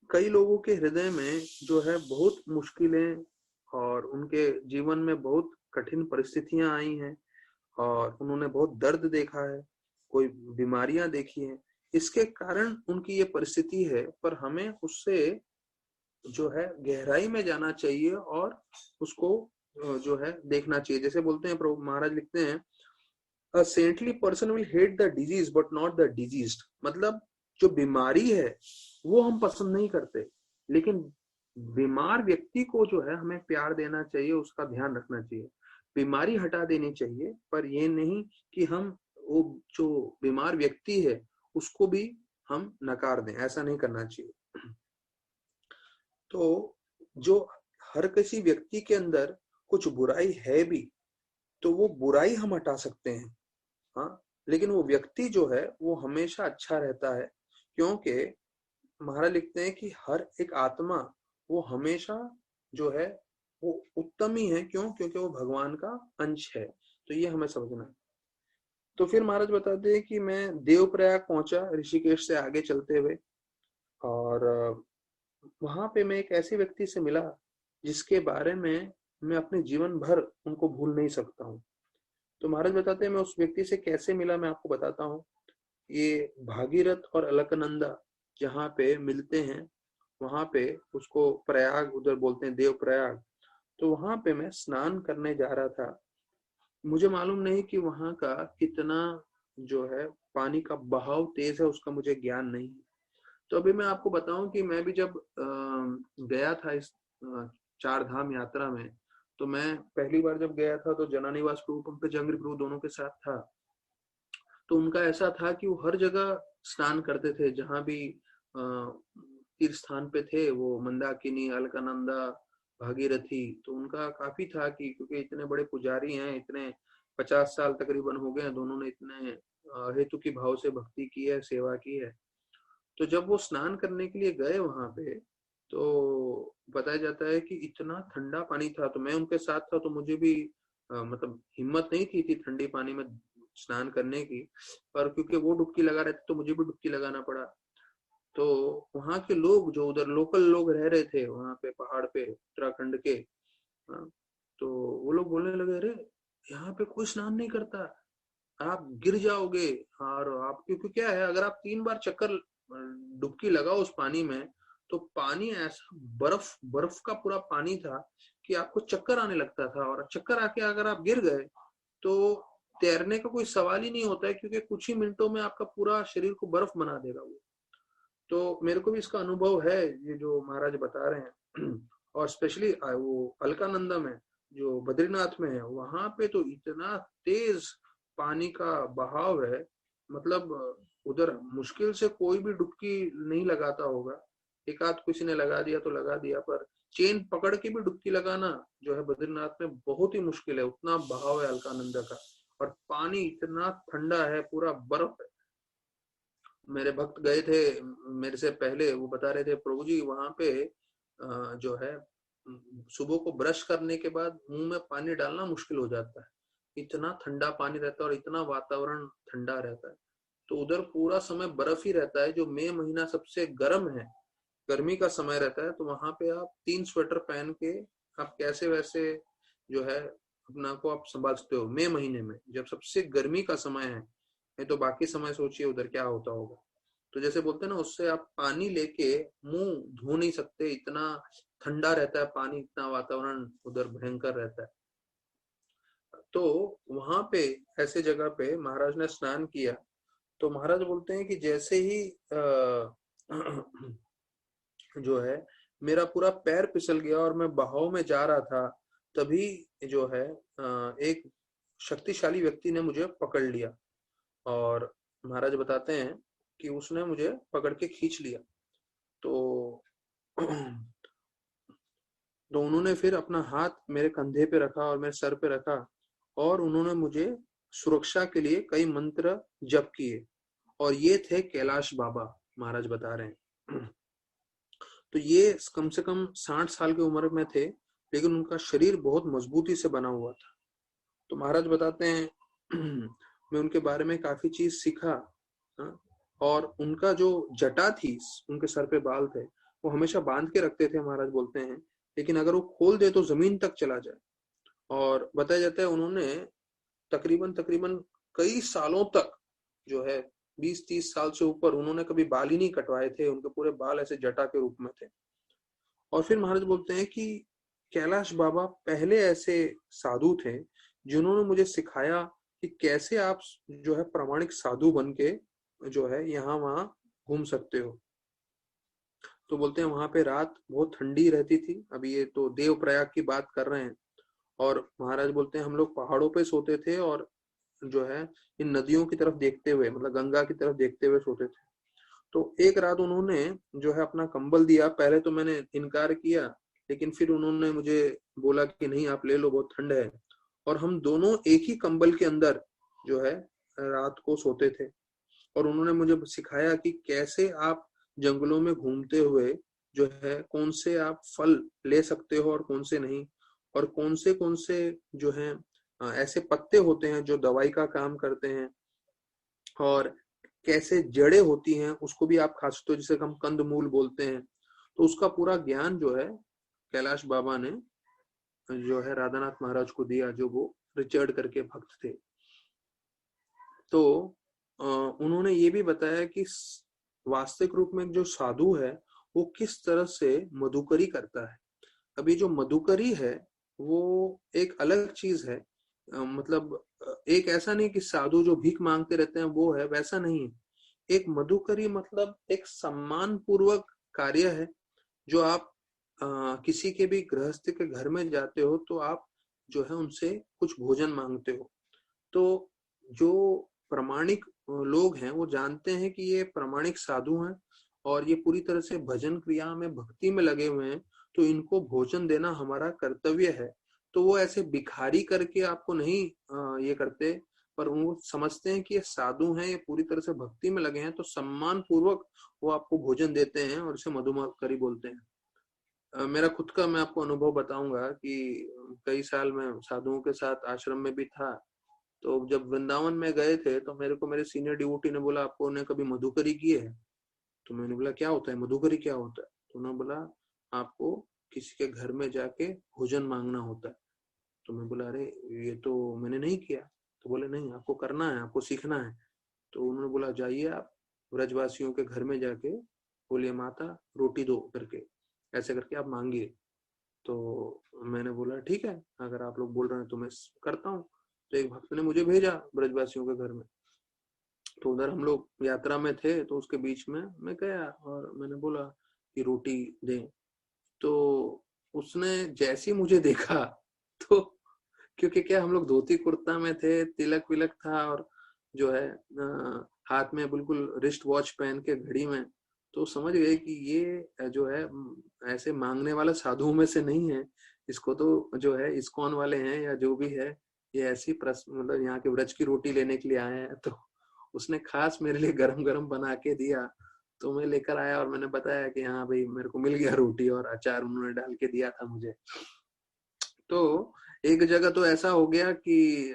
कई लोगों के हृदय में जो है बहुत मुश्किलें और उनके जीवन में बहुत कठिन परिस्थितियां आई हैं और उन्होंने बहुत दर्द देखा है, कोई बीमारियां देखी हैं, इसके कारण उनकी ये परिस्थिति है। पर हमें उससे जो है गहराई में जाना चाहिए और उसको जो है देखना चाहिए। जैसे बोलते हैं, प्रभु महाराज लिखते हैं, a saintly person will hate the disease but not the diseased. मतलब जो बीमारी है वो हम पसंद नहीं करते, लेकिन बीमार व्यक्ति को जो है हमें प्यार देना चाहिए, उसका ध्यान रखना चाहिए। बीमारी हटा देनी चाहिए, पर ये नहीं कि हम वो जो बीमार व्यक्ति है उसको भी हम नकार दें, ऐसा नहीं करना चाहिए। तो जो हर किसी व्यक्ति के अंदर कुछ बुराई है भी, तो वो बुराई हम हटा सकते हैं, हाँ, लेकिन वो व्यक्ति जो है वो हमेशा अच्छा रहता है, क्योंकि महाराज लिखते हैं कि हर एक आत्मा वो हमेशा जो है वो उत्तम ही है। क्यों? क्योंकि वो भगवान का अंश है। तो ये हमें समझना है। तो फिर महाराज बताते हैं कि मैं देवप्रयाग पहुंचा ऋषिकेश से आगे चलते हुए, और वहां पे मैं एक ऐसे व्यक्ति से मिला जिसके बारे में मैं अपने जीवन भर उनको भूल नहीं सकता हूँ। तो महाराज बताते हैं मैं उस व्यक्ति से कैसे मिला, मैं आपको बताता हूँ। ये भागीरथ और अलकनंदा जहाँ पे मिलते हैं, वहां पे उसको प्रयाग उधर बोलते हैं, देव प्रयाग। तो वहां पे मैं स्नान करने जा रहा था। मुझे मालूम नहीं कि वहां का कितना जो है पानी का बहाव तेज है, उसका मुझे ज्ञान नहीं है। तो अभी मैं आपको बताऊं कि मैं भी जब गया था इस चार धाम यात्रा में, तो मैं पहली बार जब गया था तो जनानिवास प्रभु पंकज जंगरी प्रभु दोनों के साथ था। तो उनका ऐसा था कि वो हर जगह स्नान करते थे, जहां भी तीर्थ स्थान पे थे, वो मंदाकिनी, अलकनंदा, भागीरथी। तो उनका काफी था कि क्योंकि इतने बड़े पुजारी हैं, इतने 50 साल तकरीबन हो गए हैं दोनों ने इतने हेतु की भाव से भक्ति की है, सेवा की है। तो जब वो स्नान करने के लिए गए वहां पे, तो बताया जाता है कि इतना ठंडा पानी था। तो मैं उनके साथ था, तो मुझे भी मतलब हिम्मत नहीं थी ठंडी पानी में स्नान करने की, पर क्योंकि वो डुबकी लगा रहे थे तो मुझे भी डुबकी लगाना पड़ा। तो वहां के लोग जो उधर लोकल लोग रह रहे थे वहां पे पहाड़ पे उत्तराखंड के, हाँ, तो वो लोग बोलने लगे, अरे यहाँ पे कोई स्नान नहीं करता, आप गिर जाओगे। और आप, क्योंकि क्या है, अगर आप 3 बार चक्कर डुबकी लगाओ उस पानी में, तो पानी ऐसा बर्फ बर्फ का पूरा पानी था कि आपको चक्कर आने लगता था। और चक्कर आके अगर आप गिर गए तो तैरने का कोई सवाल ही नहीं होता है, क्योंकि कुछ ही मिनटों में आपका पूरा शरीर को बर्फ बना देगा वो। तो मेरे को भी इसका अनुभव है, ये जो महाराज बता रहे हैं। और स्पेशली वो अलकानंदा में जो बद्रीनाथ में है, वहां पे तो इतना तेज पानी का बहाव है, मतलब उधर मुश्किल से कोई भी डुबकी नहीं लगाता होगा। एक आध किसी ने लगा दिया तो लगा दिया, पर चेन पकड़ के भी डुबकी लगाना जो है बद्रीनाथ में बहुत ही मुश्किल है, उतना बहाव है अलकानंदा का। और पानी इतना ठंडा है, पूरा बर्फ है। मेरे भक्त गए थे मेरे से पहले, वो बता रहे थे, प्रभु जी वहां पे जो है सुबह को ब्रश करने के बाद मुंह में पानी डालना मुश्किल हो जाता है, इतना ठंडा पानी रहता है और इतना वातावरण ठंडा रहता है। तो उधर पूरा समय बर्फ ही रहता है। जो मई महीना सबसे गर्म है, गर्मी का समय रहता है, तो वहां पे आप 3 स्वेटर पहन के आप कैसे वैसे जो है अपना को आप संभाल सकते हो मई महीने में, जब सबसे गर्मी का समय है। नहीं तो बाकी समय सोचिए उधर क्या होता होगा। तो जैसे बोलते हैं ना, उससे आप पानी लेके मुंह धो नहीं सकते, इतना ठंडा रहता है पानी, इतना वातावरण उधर भयंकर रहता है। तो वहां पे ऐसे जगह पे महाराज ने स्नान किया। तो महाराज बोलते हैं कि जैसे ही जो है मेरा पूरा पैर फिसल गया और मैं बहाव में जा रहा था, तभी जो है एक शक्तिशाली व्यक्ति ने मुझे पकड़ लिया। और महाराज बताते हैं कि उसने मुझे पकड़ के खींच लिया। तो तो उन्होंने फिर अपना हाथ मेरे कंधे पे रखा और मेरे सर पे रखा, और उन्होंने मुझे सुरक्षा के लिए कई मंत्र जप किए, और ये थे कैलाश बाबा, महाराज बता रहे हैं। तो ये कम से कम 60 साल की उम्र में थे, लेकिन उनका शरीर बहुत मजबूती से बना हुआ था। तो महाराज बताते हैं मैं उनके बारे में काफी चीज सीखा, और उनका जो जटा थी, उनके सर पे बाल थे, वो हमेशा बांध के रखते थे, महाराज बोलते हैं, लेकिन अगर वो खोल दे तो जमीन तक चला जाए। और बताया जाता है उन्होंने तकरीबन तकरीबन कई सालों तक जो है 20-30 साल से ऊपर उन्होंने कभी बाल ही नहीं कटवाए थे, उनके पूरे बाल ऐसे जटा के रूप में थे। और फिर महाराज बोलते हैं कि कैलाश बाबा पहले ऐसे साधु थे जिन्होंने मुझे सिखाया कि कैसे आप जो है प्रामाणिक साधु बन के जो है यहाँ वहां घूम सकते हो। तो बोलते हैं वहां पे रात बहुत ठंडी रहती थी, अभी ये तो देवप्रयाग की बात कर रहे हैं, और महाराज बोलते हैं हम लोग पहाड़ों पे सोते थे और जो है इन नदियों की तरफ देखते हुए, मतलब गंगा की तरफ देखते हुए सोते थे। तो एक रात उन्होंने जो है अपना कंबल दिया, पहले तो मैंने इनकार किया, लेकिन फिर उन्होंने मुझे बोला कि नहीं आप ले लो, बहुत ठंड है। और हम दोनों एक ही कंबल के अंदर जो है रात को सोते थे, और उन्होंने मुझे सिखाया कि कैसे आप जंगलों में घूमते हुए जो है कौन से आप फल ले सकते हो और कौन से नहीं, और कौन से जो है ऐसे पत्ते होते हैं जो दवाई का काम करते हैं, और कैसे जड़ें होती हैं उसको भी आप खा सकते हो, जिसे हम कंद मूल बोलते हैं। तो उसका पूरा ज्ञान जो है कैलाश बाबा ने जो है राधानाथ महाराज को दिया, जो वो रिचर्ड करके भक्त थे। तो उन्होंने ये भी बताया कि वास्तविक रूप में जो साधु है वो किस तरह से मधुकरी करता है। अभी जो मधुकरी है वो एक अलग चीज है, मतलब एक ऐसा नहीं कि साधु जो भीख मांगते रहते हैं वो है, वैसा नहीं है। एक मधुकरी मतलब एक सम्मान पूर्वक कार्य है, जो आप किसी के भी गृहस्थ के घर में जाते हो तो आप जो है उनसे कुछ भोजन मांगते हो। तो जो प्रामाणिक लोग हैं वो जानते हैं कि ये प्रामाणिक साधु हैं और ये पूरी तरह से भजन क्रिया में भक्ति में लगे हुए हैं, तो इनको भोजन देना हमारा कर्तव्य है। तो वो ऐसे भिखारी करके आपको नहीं ये करते, पर वो समझते हैं कि ये साधु हैं, ये पूरी तरह से भक्ति में लगे हैं, तो सम्मान पूर्वक वो आपको भोजन देते हैं और इसे मधुमक्खरी बोलते हैं। मेरा खुद का मैं आपको अनुभव बताऊंगा कि कई साल मैं साधुओं के साथ आश्रम में भी था। तो जब वृंदावन में गए थे तो मेरे को मेरे सीनियर डिवोटी ने बोला आपको ने कभी मधुकरी की है? तो मैंने बोला क्या होता है मधुकरी, क्या होता है? तो उन्होंने बोला आपको किसी के घर में जाके भोजन मांगना होता है। तो मैं बोला अरे ये तो मैंने नहीं किया। तो बोले नहीं आपको करना है, आपको सीखना है। तो उन्होंने बोला जाइए आप ब्रजवासियों के घर में जाके बोलिए माता रोटी दो करके, ऐसे करके आप मांगिए। तो मैंने बोला ठीक है, अगर आप लोग बोल रहे हैं तो मैं करता हूँ। तो एक भक्त ने मुझे भेजा ब्रजवासियों के घर में, तो उधर हम लोग यात्रा में थे, तो उसके बीच में मैं गया और मैंने बोला कि रोटी दें। तो उसने जैसे ही मुझे देखा तो क्योंकि क्या हम लोग धोती कुर्ता में थे, तिलक विलक था, और जो है हाथ में बिल्कुल रिस्ट वॉच पहन के घड़ी में, तो समझ गए कि ये जो है ऐसे मांगने वाला साधुओं में से नहीं है, इसको तो जो है इस्कॉन वाले हैं या जो भी है, ये ऐसी मतलब यहाँ के व्रज की रोटी लेने के लिए आए हैं। तो उसने खास मेरे लिए गरम गरम बना के दिया, तो मैं लेकर आया और मैंने बताया कि हाँ भाई मेरे को मिल गया रोटी, और अचार उन्होंने डाल के दिया था मुझे। तो एक जगह तो ऐसा हो गया कि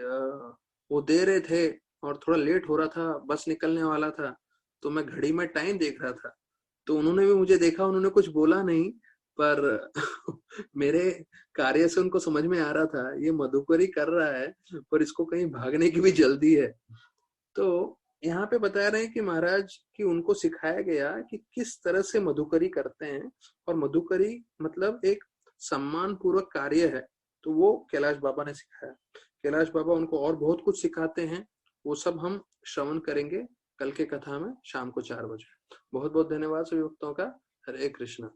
वो दे रहे थे और थोड़ा लेट हो रहा था, बस निकलने वाला था, तो मैं घड़ी में टाइम देख रहा था। तो उन्होंने भी मुझे देखा, उन्होंने कुछ बोला नहीं, पर मेरे कार्य से उनको समझ में आ रहा था ये मधुकरी कर रहा है पर इसको कहीं भागने की भी जल्दी है। तो यहाँ पे बता रहे हैं कि महाराज कि उनको सिखाया गया कि किस तरह से मधुकरी करते हैं, और मधुकरी मतलब एक सम्मान पूर्वक कार्य है, तो वो कैलाश बाबा ने सिखाया। कैलाश बाबा उनको और बहुत कुछ सिखाते हैं, वो सब हम श्रवण करेंगे कल के कथा में शाम को 4 बजे। बहुत बहुत धन्यवाद सभी भक्तों का। हरे कृष्णा।